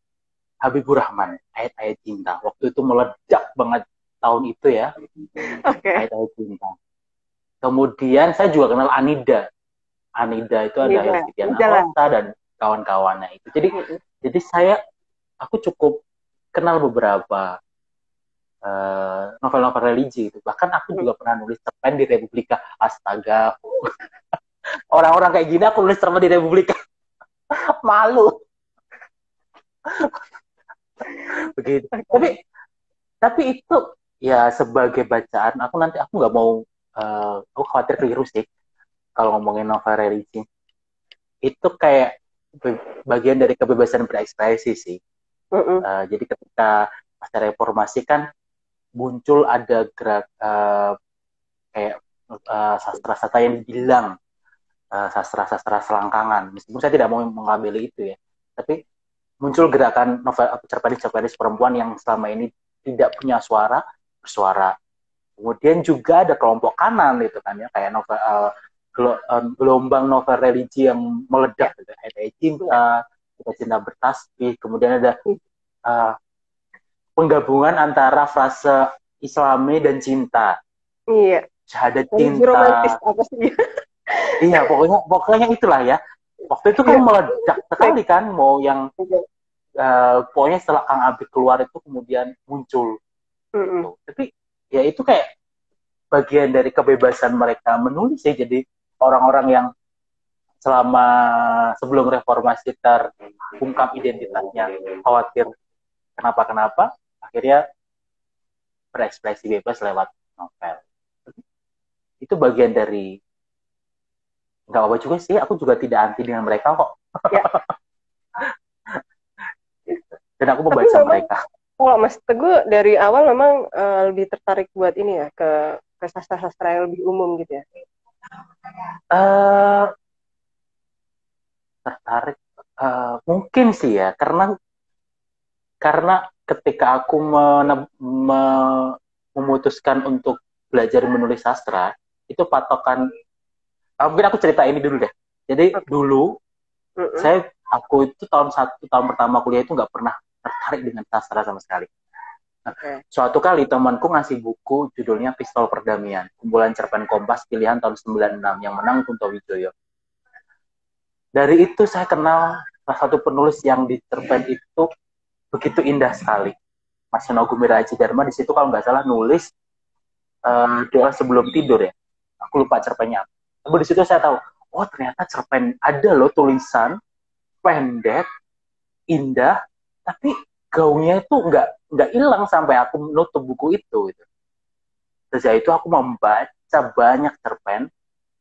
Habibur Rahman, Ayat-Ayat Cinta. Waktu itu meledak banget tahun itu ya. Ayat-Ayat Cinta. Kemudian saya juga kenal Anida. Anida itu ada Elvitiana Rosa dan kawan-kawannya itu. Jadi aku cukup kenal beberapa novel-novel religi itu. Bahkan aku juga pernah nulis cerpen di Republika. Astaga. Orang-orang kayak gini aku nulis cerpen di Republika. Malu. Begitu. Tapi itu ya sebagai bacaan, aku nggak mau, aku khawatir keliru sih kalau ngomongin novel religi. Itu kayak bagian dari kebebasan berekspresi sih. Jadi ketika pasca reformasi kan muncul ada gerak kayak sastra-sastra yang dibilang sastra-sastra selangkangan. Meskipun saya tidak mau mengambil itu ya, tapi muncul gerakan novel cerpenis-cerpenis perempuan yang selama ini tidak punya suara, bersuara. Kemudian juga ada kelompok kanan gitu kan ya, kayak novel gelombang novel religi yang meledak gitu. Ada cinta, kita cinta bertasbih, kemudian ada uh, penggabungan antara frase Islami dan cinta. Iya. Syahadat Religi romantis cinta. apa sih? Iya, pokoknya itulah ya. Waktu itu kan Iya. meledak sekali kan, mau yang pokoknya setelah Kang Abi keluar itu kemudian muncul. Gitu. Tapi ya itu kayak bagian dari kebebasan mereka menulis ya. Jadi orang-orang yang selama sebelum reformasi terungkap identitasnya, khawatir kenapa-kenapa, akhirnya berekspresi bebas lewat novel. Itu bagian dari, nggak apa-apa juga sih, aku juga tidak anti dengan mereka kok. Ya. Dan aku membaca mereka. Kalau Mas Teguh dari awal memang lebih tertarik buat ini ya, ke sastra-sastra yang lebih umum gitu ya? Tertarik mungkin sih ya, karena ketika aku memutuskan untuk belajar menulis sastra, itu patokan, mungkin aku cerita ini dulu deh. Jadi dulu aku itu tahun pertama kuliah itu nggak pernah tertarik dengan sastra sama sekali. Suatu kali temanku ngasih buku judulnya Pistol Perdamaian, kumpulan cerpen Kompas pilihan tahun 96 yang menang Kunto Wijoyo. Dari itu saya kenal salah satu penulis yang di cerpen itu begitu indah sekali, Mas Yono Gumira Aji Dharma. Di situ kalau nggak salah nulis doa sebelum tidur ya. Aku lupa cerpennya. Tapi di situ saya tahu, oh ternyata cerpen ada loh tulisan pendek, indah, tapi gaungnya itu nggak hilang sampai aku nutup buku itu. Gitu. Sejak itu aku membaca banyak cerpen,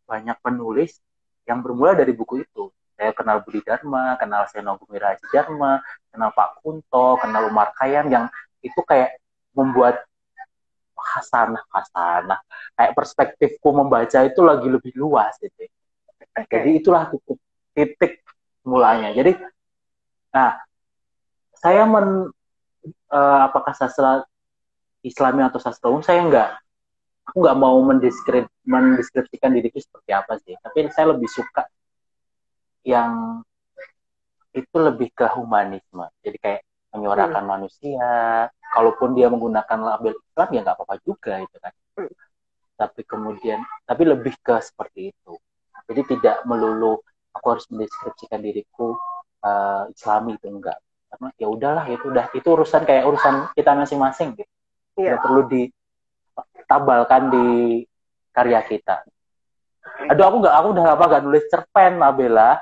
banyak penulis yang bermula dari buku itu. Saya kenal Budi Dharma, kenal Seno Gumira Aji Dharma, kenal Pak Kunto, kenal Umar Khayyam, yang itu kayak membuat hasanah. Kayak perspektifku membaca itu lagi lebih luas gitu. Jadi itulah titik mulanya. Jadi, nah, saya apakah sastra Islami atau sastra umum, aku nggak mau mendeskripsikan diriku seperti apa sih. Tapi saya lebih suka yang itu lebih ke humanisme. Jadi kayak menyuarakan manusia. Kalaupun dia menggunakan label Islam ya nggak apa-apa juga itu kan. Tapi lebih ke seperti itu. Jadi tidak melulu aku harus mendeskripsikan diriku Islami, itu enggak. Karena ya udahlah, itu urusan kayak urusan kita masing-masing gitu. Tidak perlu ditabalkan di karya kita. Aduh, aku udah lama gak nulis cerpen, Mabella.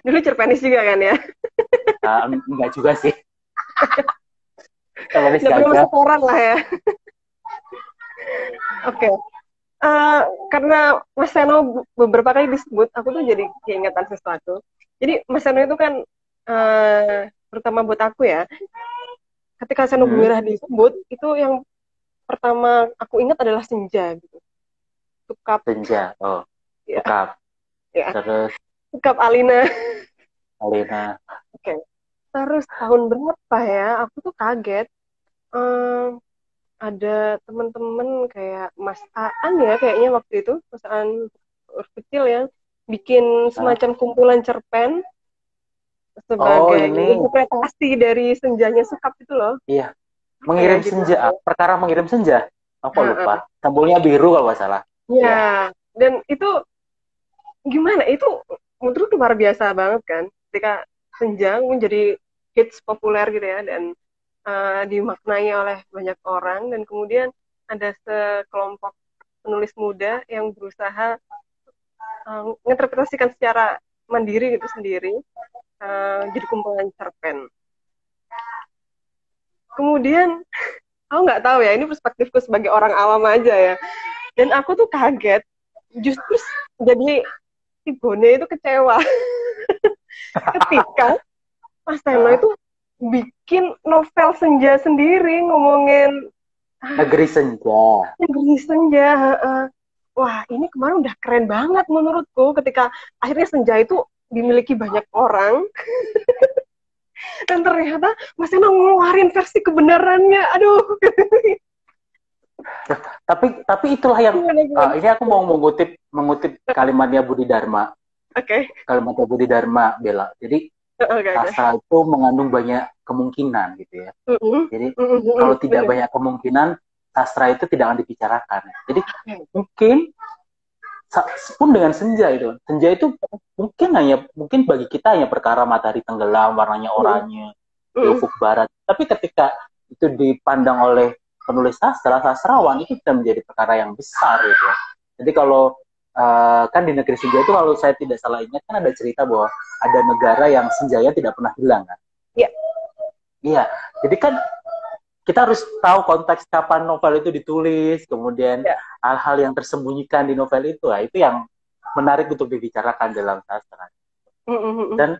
Dulu cerpenis juga kan ya? Enggak juga sih. Cerpenis gagal. Setoran lah ya. Oke. Karena Mas Seno beberapa kali disebut, aku tuh jadi keingetan sesuatu. Jadi Mas Seno itu kan, terutama buat aku ya, ketika Seno Gumira disebut, itu yang pertama aku ingat adalah Senja gitu. Tukap. Senja, oh. Ya. Tukap. Ya. Terus Tukap Alina. Oke. Terus tahun berapa ya? Aku tuh kaget. Ada teman-teman kayak Mas Aan ya, kayaknya waktu itu Mas Aan kecil ya, bikin semacam kumpulan cerpen sebagai interpretasi dari senjanya Sukap itu loh. Iya. Mengirim senja, perkara mengirim senja. Aku lupa. Sampulnya biru kalau nggak salah. Iya. Dan itu gimana? Itu menurut luar biasa banget kan, ketika senja menjadi hits populer gitu ya, dan dimaknai oleh banyak orang, dan kemudian ada sekelompok penulis muda yang berusaha menginterpretasikan secara mandiri gitu sendiri, jadi kumpulan cerpen. Kemudian aku nggak tahu ya, ini perspektifku sebagai orang awam aja ya, dan aku tuh kaget, justru jadi si Bone itu kecewa ketika Mas Seno itu bikin novel senja sendiri, ngomongin Negeri Senja. Negeri Senja. wah ini kemarin udah keren banget menurutku ketika akhirnya Senja itu dimiliki banyak orang dan ternyata Mas Eno ngeluarin versi kebenarannya. Aduh. Tapi itulah yang Gimana, gimana? ini aku mau mengutip kalimatnya Budi Dharma. Oke. Kalimatnya Budi Dharma, Bella. Jadi Oke, oke. sastra itu mengandung banyak kemungkinan gitu ya. Jadi kalau tidak Bener. banyak kemungkinan, sastra itu tidak akan dibicarakan. Jadi mungkin pun dengan senja itu mungkin bagi kita hanya perkara matahari tenggelam, warnanya oranye, di ufuk barat. Tapi ketika itu dipandang oleh penulis sastrawan itu bisa menjadi perkara yang besar gitu ya. Jadi kalau kan di negeri senja itu kalau saya tidak salah ingat kan ada cerita bahwa ada negara yang senjanya tidak pernah hilang kan. Iya. Iya. Jadi kan kita harus tahu konteks kapan novel itu ditulis, kemudian hal-hal yang tersembunyikan di novel itu, itu yang menarik untuk dibicarakan dalam sastra. Dan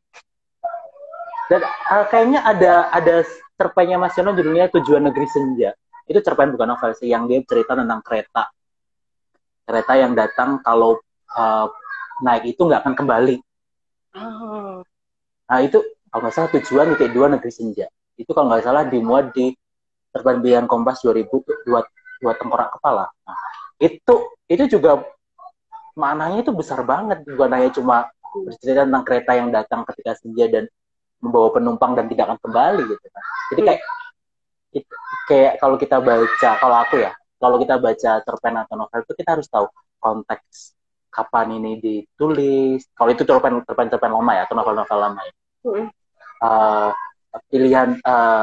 kayaknya ada cerpennya Mas Yono judulnya Tujuan Negeri Senja. Itu cerpen bukan novel sih, yang dia cerita tentang kereta yang datang kalau naik itu nggak akan kembali. Nah itu kalau nggak salah Tujuan titik 2 Negeri Senja. Itu kalau nggak salah dimuat di Terbit Kompas 2002 Tengkorak Kepala. Nah, itu juga maknanya itu besar banget, bukan hanya cuma bercerita tentang kereta yang datang ketika senja dan membawa penumpang dan tidak akan kembali gitu kan. Jadi kayak kalau kita baca, kalau kita baca cerpen atau novel itu kita harus tahu konteks kapan ini ditulis. Kalau itu cerpen lama ya atau novel-novel lama ya. Pilihan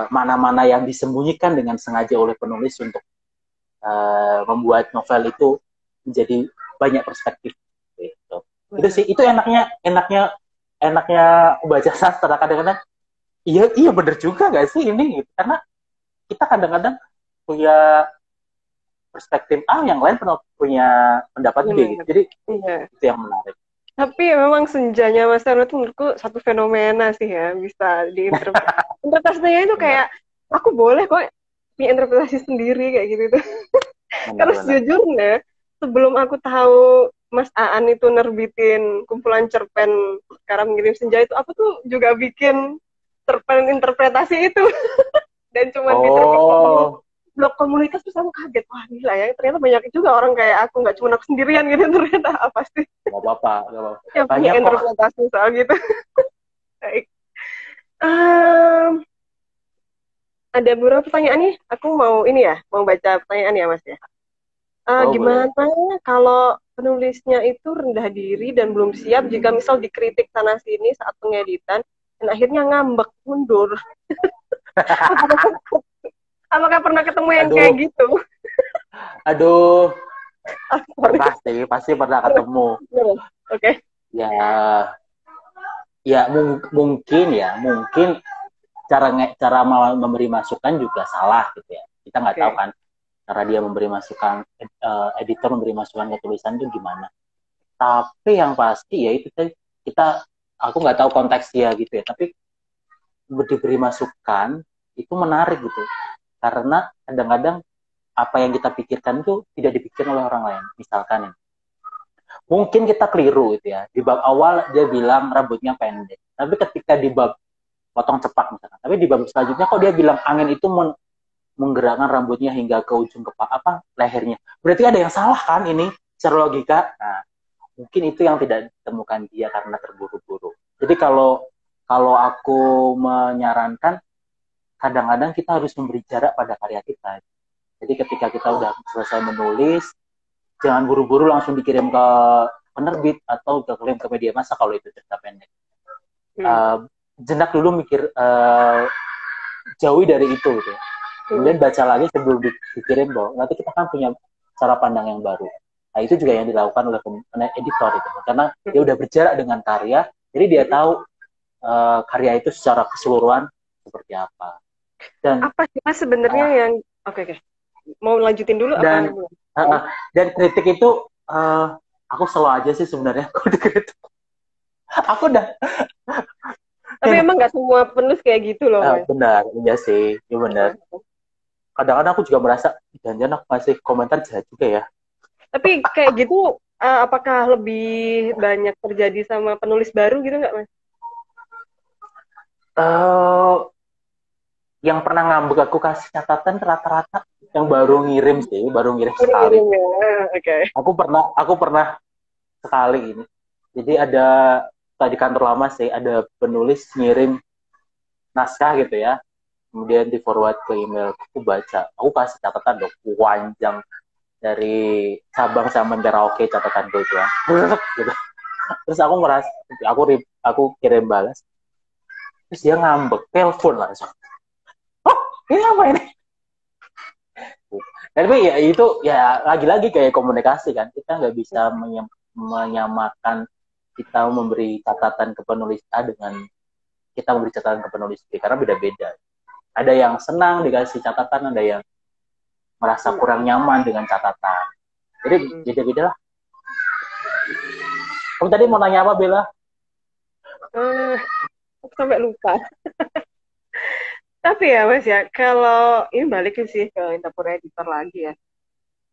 mana-mana yang disembunyikan dengan sengaja oleh penulis untuk membuat novel itu menjadi banyak perspektif gitu. Itu sih, itu enaknya baca sastra. Kadang-kadang iya bener juga gak sih ini gitu. Karena kita kadang-kadang punya perspektif A, yang lain punya pendapat B gitu. Jadi itu yang menarik. Tapi memang senjanya Mas Eno itu menurutku satu fenomena sih ya, bisa diinterpretasi. Interpretasinya itu kayak, aku boleh kok punya interpretasi sendiri kayak gitu tuh. Karena sejujurnya, sebelum aku tahu Mas Aan itu nerbitin kumpulan cerpen Sekarang Mengirim Senja itu, aku tuh juga bikin cerpen interpretasi itu. Dan cuma diterbitkan blog komunitas, terus aku kaget, wah gila ya, ternyata banyak juga orang kayak aku, nggak cuma aku sendirian gitu, ternyata apa sih? Gak apa-apa. Yang punya interpretasi soal gitu. Baik. Ada beberapa pertanyaan nih, aku mau baca pertanyaan ya Mas ya. Gimana kalau penulisnya itu rendah diri dan belum siap jika misal dikritik sana sini saat pengeditan dan akhirnya ngambek mundur? Apakah pernah ketemu yang kayak gitu? Aduh, pasti pernah ketemu. Oke. Ya mungkin cara memberi masukan juga salah gitu ya. Kita nggak tahu kan cara dia memberi masukan, editor memberi masukan ke tulisan itu gimana. Tapi yang pasti ya itu aku nggak tahu konteks dia gitu ya. Tapi diberi masukan itu menarik gitu. Karena kadang-kadang apa yang kita pikirkan itu tidak dipikirkan oleh orang lain. Misalkan ya, mungkin kita keliru gitu ya. Di bab awal dia bilang rambutnya pendek. Tapi ketika di bab potong cepak misalkan. Tapi di bab selanjutnya kok dia bilang angin itu menggerakkan rambutnya hingga ke ujung lehernya. Berarti ada yang salah kan ini secara logika. Nah, mungkin itu yang tidak ditemukan dia karena terburu-buru. Jadi kalau aku menyarankan, kadang-kadang kita harus memberi jarak pada karya kita. Jadi ketika kita udah selesai menulis, jangan buru-buru langsung dikirim ke penerbit atau dikirim ke media massa kalau itu cerita pendek. Jenak dulu mikir, jauhi dari itu gitu ya. Kemudian baca lagi sebelum dikirim, bahwa nanti kita kan punya cara pandang yang baru. Nah itu juga yang dilakukan oleh editor itu, karena dia udah berjarak dengan karya, jadi dia tahu karya itu secara keseluruhan seperti apa. Dan apa sih Mas sebenarnya yang oke. Mau lanjutin dulu dan kritik itu aku selalu aja sih sebenarnya aku dikritik. Aku udah. Tapi emang nggak semua penulis kayak gitu loh. Benar, iya sih, iya benar. Kadang-kadang aku juga merasa jangan-jangan aku ngasih komentar jahat juga ya. Tapi kayak gitu, apakah lebih banyak terjadi sama penulis baru gitu nggak, Mas? eh yang pernah ngambek aku kasih catatan rata-rata yang baru ngirim sih, baru ngirim sekali. Ngirim ya, oke. Aku pernah sekali ini. Jadi ada di kantor lama sih ada penulis ngirim naskah gitu ya, kemudian di forward ke email. Aku baca, aku kasih catatan dong panjang dari Sabang sampai Merauke catatan gue itu ya. Gitu. Terus aku ngeras, aku kirim balas, terus dia ngambek, telepon langsung. Oh, ini apa ini? Tapi ya itu ya lagi-lagi kayak komunikasi kan, kita nggak bisa menyamakan kita memberi catatan ke penulis A dengan kita memberi catatan ke penulis B karena beda-beda. Ada yang senang dikasih catatan, ada yang merasa kurang nyaman dengan catatan. Jadi beda-beda lah. Kamu tadi mau nanya apa, Bella? Aku sampai lupa. Tapi ya Mas ya, kalau ini balik sih ke Intapura Editor lagi ya.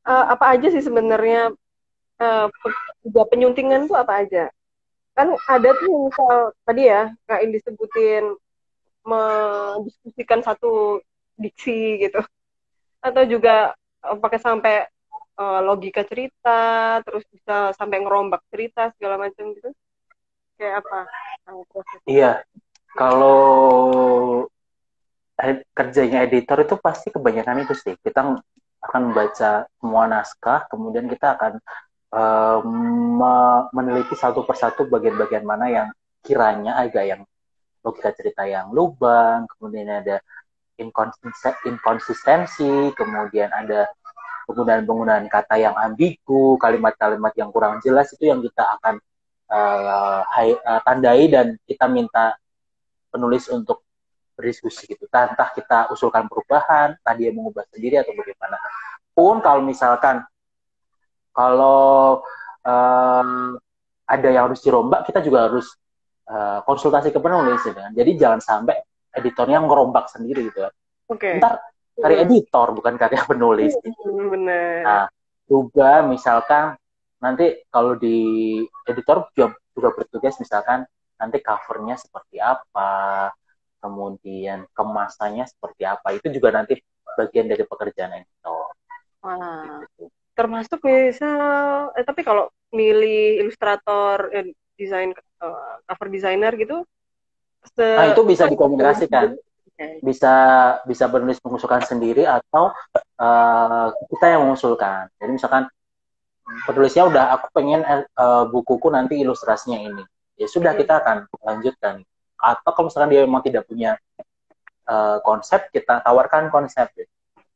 Apa aja sih sebenarnya penyuntingan tuh apa aja? Kan ada tuh yang misal tadi ya, kayak yang disebutin mendiskusikan satu diksi gitu. Atau juga pakai sampai logika cerita, terus bisa sampai ngerombak cerita segala macam gitu. Kayak apa prosesnya? Iya, kalau kerjanya editor itu pasti kebanyakan itu sih. Kita akan membaca semua naskah, kemudian kita akan meneliti satu persatu bagian-bagian mana yang kiranya agak yang logika cerita yang lubang, kemudian ada inkonsistensi, kemudian ada penggunaan-penggunaan kata yang ambigu, kalimat-kalimat yang kurang jelas itu yang kita akan tandai dan kita minta penulis untuk berdiskusi gitu. Entah kita usulkan perubahan, entah dia mengubah sendiri atau bagaimana. Pun kalau misalkan kalau ada yang harus dirombak, kita juga harus konsultasi ke penulis gitu kan. Jadi jangan sampai editornya ngerombak sendiri gitu kan. Oke. Ntar karya editor bukan karya penulis. Benar. Nah, juga misalkan nanti kalau di editor juga bertugas misalkan nanti covernya seperti apa, kemudian kemasannya seperti apa, itu juga nanti bagian dari pekerjaan editor. Wah. Termasuk misal, tapi kalau milih ilustrator, desain cover designer gitu, Nah, itu bisa dikomunikasikan. Bisa penulis mengusulkan sendiri atau kita yang mengusulkan. Jadi misalkan penulisnya udah aku pengen bukuku nanti ilustrasinya ini, ya sudah kita akan lanjutkan. Atau kalau misalkan dia memang tidak punya konsep, kita tawarkan konsep.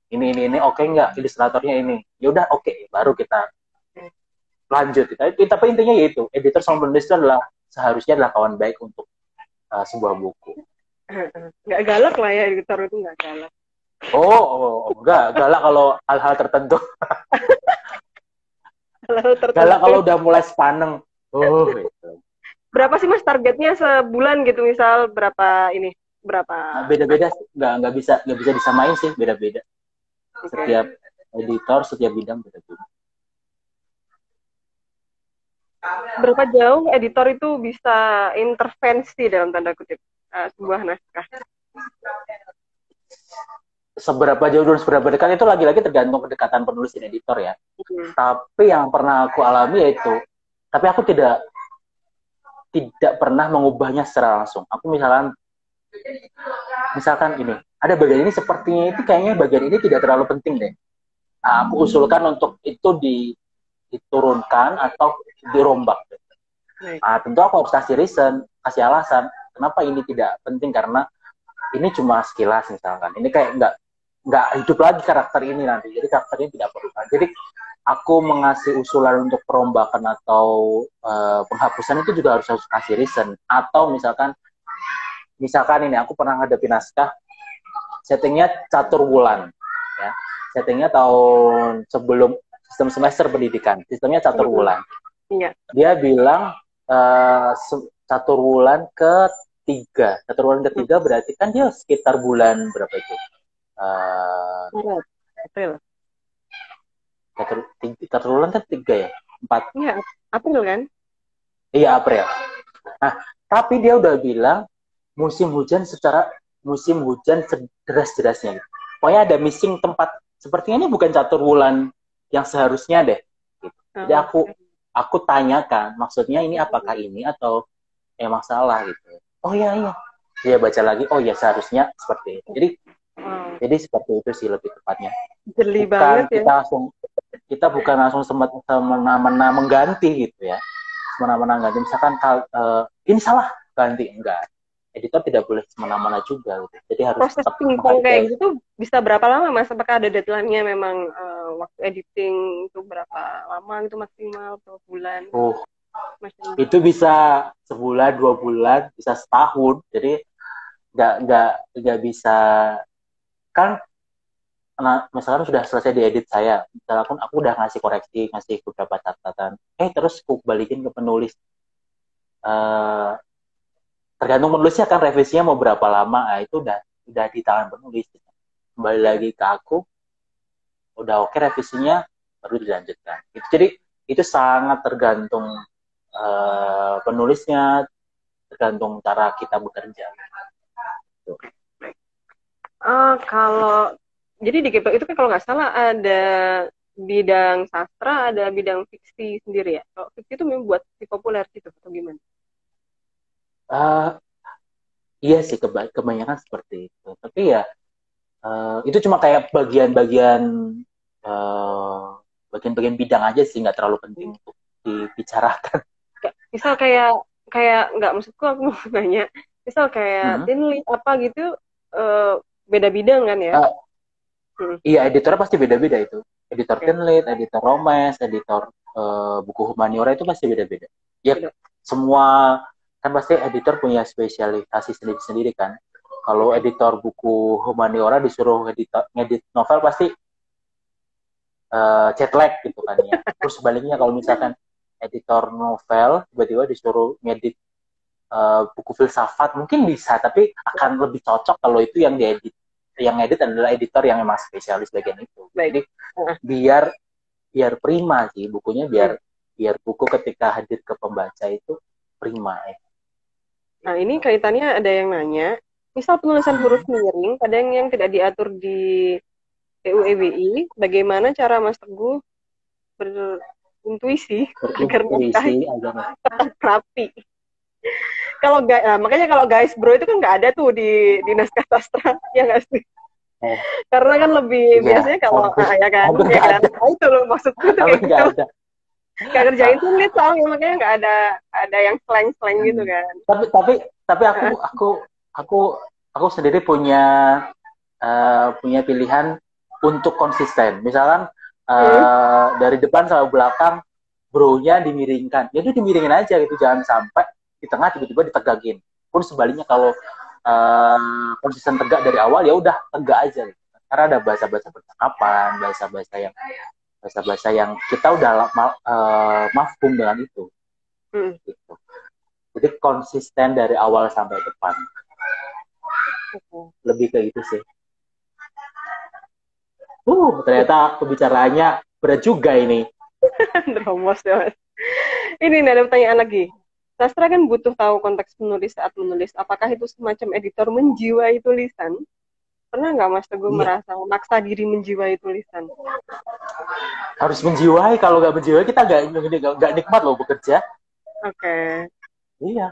Ini oke nggak ilustratornya ini? Ya udah oke, baru kita lanjut. Tapi intinya yaitu editor sama penulis itu adalah seharusnya adalah kawan baik untuk sebuah buku. Nggak galak lah ya, editor itu nggak galak. Enggak galak kalau hal-hal tertentu. Tertentu. Galak kalau udah mulai sepaneng. Gitu. Berapa sih Mas targetnya sebulan gitu, misal berapa ini? Berapa? Beda-beda, nggak bisa disamain sih, beda-beda. Setiap editor, setiap bidang beda-beda. Berapa jauh editor itu bisa intervensi dalam tanda kutip sebuah naskah? Seberapa jauh dan seberapa dekat itu lagi-lagi tergantung kedekatan penulis dan editor ya. Tapi yang pernah aku alami yaitu, tapi aku tidak pernah mengubahnya secara langsung. Aku misalkan ini, ada bagian ini sepertinya itu kayaknya bagian ini tidak terlalu penting deh. Nah, aku usulkan untuk itu diturunkan atau dirombak. Nah, tentu aku harus kasih reason, kasih alasan kenapa ini tidak penting, karena ini cuma sekilas misalkan. Ini kayak nggak hidup lagi karakter ini nanti. Jadi karakter ini tidak perlu. Jadi aku mengasih usulan untuk perombakan atau penghapusan itu juga harus kasih reason. Atau misalkan ini aku pernah ngadepin naskah settingnya catur wulan ya. Settingnya tahun sebelum sistem semester pendidikan. Sistemnya catur wulan. Iya. Dia bilang catur wulan ketiga. Catur wulan ketiga berarti kan dia sekitar bulan berapa itu? April. Catur bulan kan 3 ya, 4. Iya, April kan? Iya, April. Nah, tapi dia udah bilang musim hujan sederas-derasnya gitu. Pokoknya ada missing tempat. Sepertinya ini bukan catur bulan yang seharusnya deh. Gitu. Jadi Oh, aku tanyakan, maksudnya ini apakah ini atau emang salah gitu. Oh iya iya. Dia baca lagi, oh ya seharusnya seperti itu. wow. Jadi seperti itu sih lebih tepatnya. Jeli banget Bukan ya. kita bukan langsung semena-mena mengganti gitu ya. Semena-mena ganti. Misalkan ini salah ganti, enggak. Editor tidak boleh semena-mena juga gitu. Jadi harus Proses tetap pingpong menghargai. kayak gitu bisa berapa lama Mas? Apakah ada deadline-nya memang waktu editing itu berapa lama gitu maksimal, berapa bulan? Itu bisa sebulan, 2 bulan, bisa setahun. Jadi nggak bisa kan. Nah, misalkan sudah selesai diedit saya, misalkan aku udah ngasih koreksi, ngasih beberapa catatan, terus aku balikin ke penulis. Uh, Tergantung penulisnya kan revisinya mau berapa lama, itu udah di tangan penulis. Kembali lagi ke aku, udah oke revisinya, baru dilanjutkan. Jadi itu sangat tergantung penulisnya, tergantung cara kita bekerja. Kalau jadi di Kepek itu kan kalau nggak salah ada bidang sastra, ada bidang fiksi sendiri ya. Kalau fiksi itu memang buat si populer gitu atau gimana? Iya sih, kebanyakan seperti itu. Tapi ya itu cuma kayak bagian-bagian bagian-bagian bidang aja sih, nggak terlalu penting untuk dibicarakan. Misal kayak nggak, maksudku aku mau nanya, misal kayak Hmm. tinli apa gitu, beda bidang kan ya? Iya, editornya pasti beda-beda itu. Editor Oke. teen lead, editor romance, editor buku humaniora itu pasti beda-beda. Ya, Beda. semua kan pasti editor punya spesialisasi sendiri-sendiri kan. Kalau editor buku humaniora disuruh ngedit novel pasti jet lag gitu kan ya. Terus sebaliknya kalau misalkan editor novel tiba-tiba disuruh ngedit buku filsafat mungkin bisa, tapi akan lebih cocok kalau itu yang diedit, yang edit adalah editor yang memang spesialis bagian itu. Baik. Jadi biar prima sih bukunya, biar buku ketika hadir ke pembaca itu prima ya. Nah, ini kaitannya ada yang nanya, misal penulisan huruf miring, kadang yang tidak diatur di PUEBI, bagaimana cara Mas Teguh berintuisi agar naskah Berisi agar tetap rapi? Makanya kalau guys bro itu kan nggak ada tuh di naskah sastra, ya nggak sih? Karena kan lebih ya biasanya kalau ya kan, hampir ya nggak kan. ada, Nah, itu loh maksudku tuh hampir kayak nggak gitu. ada. Gak kerjain tulis soalnya, makanya nggak ada yang slang gitu kan. Tapi aku sendiri punya pilihan untuk konsisten. Misalkan dari depan sampai belakang bro-nya dimiringkan, jadi dimiringin aja gitu, jangan sampai di tengah tiba-tiba ditegagin. Pun sebaliknya kalau konsisten tegak dari awal, ya udah tegak aja gitu. Karena ada bahasa-bahasa percakapan, bahasa-bahasa yang kita udah mafhum dengan itu. Gitu. Jadi konsisten dari awal sampai depan. Lebih kayak gitu sih. Ternyata pembicaraannya berat juga ini. Dromos ya Mas. Ini nih ada pertanyaan lagi. Sastra kan butuh tahu konteks penulis saat menulis. Apakah itu semacam editor menjiwai tulisan? Pernah nggak Mas Teguh merasa memaksa diri menjiwai tulisan? Harus menjiwai. Kalau nggak menjiwai kita nggak nikmat loh bekerja. Oke. Iya.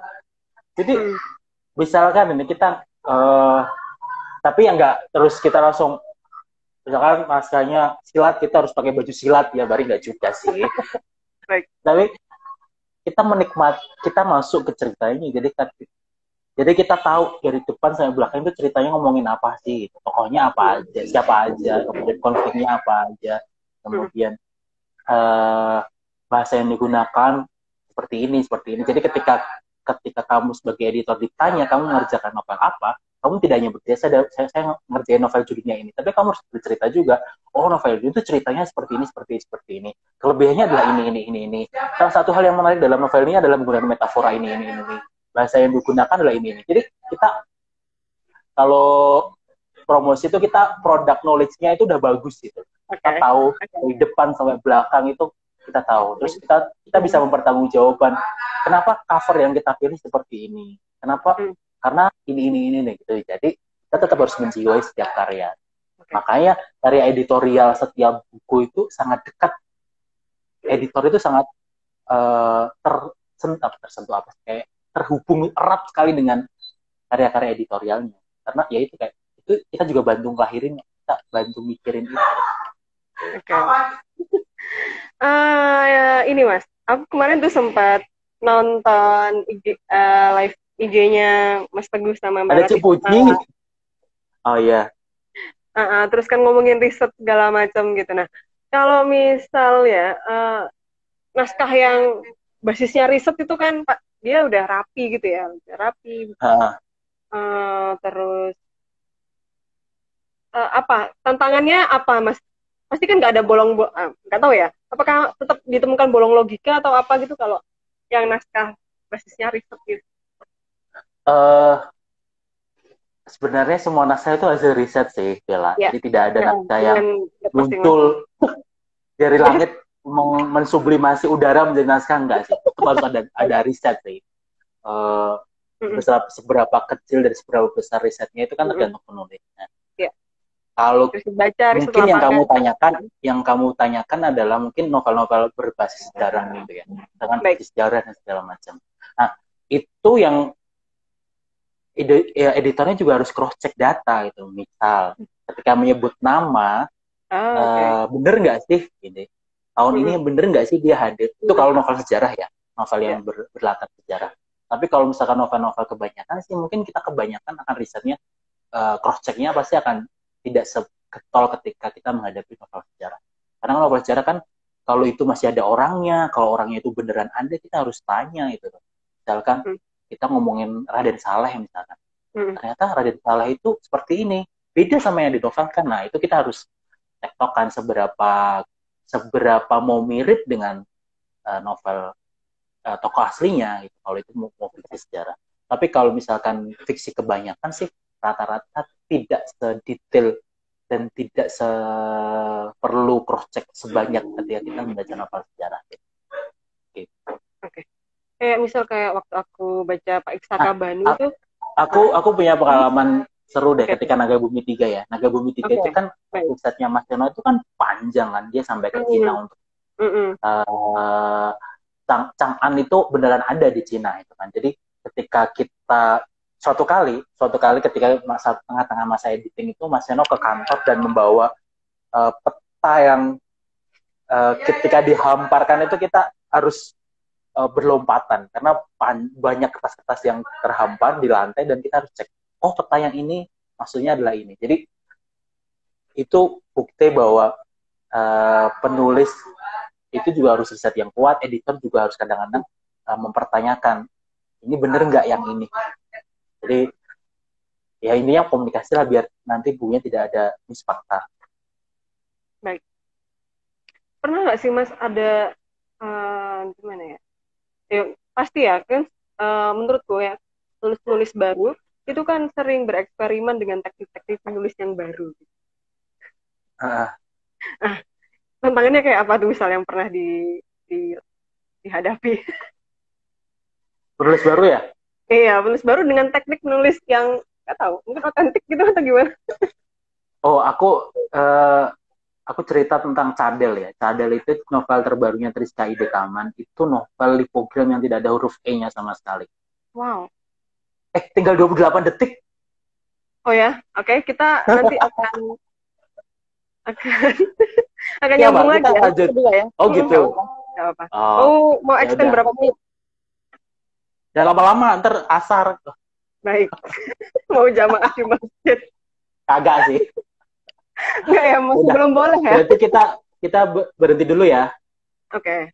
Jadi misalkan ini kita tapi yang nggak terus kita langsung, misalkan naskahnya silat, kita harus pakai baju silat ya, bari nggak juga sih. Baik. Tapi kita kita masuk ke ceritanya, jadi kita tahu dari depan sampai belakang itu ceritanya ngomongin apa sih, tokohnya apa aja, siapa aja, kemudian konfliknya apa aja, kemudian bahasa yang digunakan seperti ini. Jadi ketika kamu sebagai editor ditanya kamu mengerjakan novel apa, kamu tidak hanya bercerita saya ngerjain novel judulnya ini, tapi kamu harus bercerita juga, oh novel itu ceritanya seperti ini, kelebihannya adalah ini. Salah satu hal yang menarik dalam novel ini adalah menggunakan metafora ini. Bahasa yang digunakan adalah ini. Jadi kita kalau promosi itu kita product knowledge-nya itu udah bagus gitu. Kita Oke. tahu Oke. dari depan sampai belakang itu kita tahu. Terus kita bisa mempertanggungjawabkan kenapa cover yang kita pilih seperti ini. Kenapa? Hmm. Karena ini nih gitu. Jadi kita tetap harus menjiwai setiap karya. Oke. Makanya karya editorial setiap buku itu sangat dekat. Editor itu sangat tersentuh apa kayak terhubung erat sekali dengan karya-karya editorialnya. Karena ya itu kayak itu kita juga bantu ngelahirin, kita bantu mikirin itu. Oke. Ini Mas, aku kemarin tuh sempat nonton live IG-nya Mas Teguh sama Mbak Ada Rati. Cipuji. Oh iya. Terus kan ngomongin riset segala macam gitu. Nah, kalau misal ya naskah yang basisnya riset itu kan Pak, dia udah rapi gitu ya, udah rapi. Terus apa tantangannya apa Mas? Pasti kan nggak ada nggak tahu ya. Apakah tetap ditemukan bolong logika atau apa gitu kalau yang naskah basisnya riset gitu? Sebenarnya semua naskah itu hasil riset sih, Bella. Ya. Jadi tidak ada naskah yang muncul dari Ya. langit mensublimasi udara menjadi naskah, enggak sih. Itu harus ada riset sih. Seberapa kecil dan seberapa besar risetnya itu kan tergantung penulisnya. Ya. Kalau baca, mungkin yang kamu tanyakan adalah mungkin novel-novel berbasis sejarah gitu ya, dengan basis sejarah dan segala macam. Nah, itu yang editornya juga harus cross check data gitu. Misal ketika menyebut nama, bener nggak sih ini tahun ini bener nggak sih dia hadir? Itu kalau novel sejarah ya, novel yang berlatar sejarah. Tapi kalau misalkan novel-novel kebanyakan sih mungkin kita kebanyakan akan risetnya cross checknya pasti akan tidak seketol ketika kita menghadapi novel sejarah. Karena novel sejarah kan kalau itu masih ada orangnya, kalau orangnya itu beneran ada, kita harus tanya itu. Misalkan kita ngomongin Raden Saleh misalkan. Ternyata Raden Saleh itu seperti ini. Beda sama yang dinovelkan. Nah, itu kita harus tektokan seberapa mau mirip dengan novel tokoh aslinya gitu. Kalau itu mau fiksi sejarah. Tapi kalau misalkan fiksi kebanyakan sih rata-rata tidak sedetail dan tidak perlu cross check sebanyak ketika kita membaca novel sejarah. Gitu. Oke. Kayak misal waktu aku baca Pak Iksaka Banu itu aku punya pengalaman seru deh ketika Naga Bumi 3 ya. Naga Bumi 3 itu kan risetnya Mas Yono itu kan panjang kan, dia sampai ke Cina untuk Chang'an itu beneran ada di Cina itu kan. Jadi ketika kita suatu kali ketika tengah-tengah masa editing itu Mas Yono ke kantor dan membawa peta yang ketika dihamparkan itu kita harus berlompatan karena banyak kertas-kertas yang terhampar di lantai dan kita harus cek, oh peta yang ini maksudnya adalah ini. Jadi itu bukti bahwa penulis itu juga harus riset yang kuat, editor juga harus kadang-kadang mempertanyakan ini bener nggak yang ini. Jadi ya intinya komunikasi lah biar nanti bukunya tidak ada misfakta. Baik. Pernah nggak sih Mas ada gimana ya? Ya, pasti ya kan menurutku ya tulis baru itu kan sering bereksperimen dengan teknik-teknik penulis yang baru. Tantangannya kayak apa tuh misal yang pernah dihadapi? Penulis baru ya? Iya, penulis baru dengan teknik penulis yang nggak tahu mungkin otentik gitu atau gimana? Oh, aku cerita tentang Cadel ya. Cadel itu novel terbarunya Triska Ide Taman. Itu novel lipogram yang tidak ada huruf E-nya sama sekali. Wow. Tinggal 28 detik. Oh ya, oke. Kita nanti akan nyambung lagi ya. Ya. Oh gitu. Gak apa-apa. Oh, mau extend berapa menit? Ya lama-lama, ntar asar. Baik. Mau jamaah di masjid. Kagak sih. Enggak ya, masih belum boleh ya. Berarti kita berhenti dulu ya. Oke.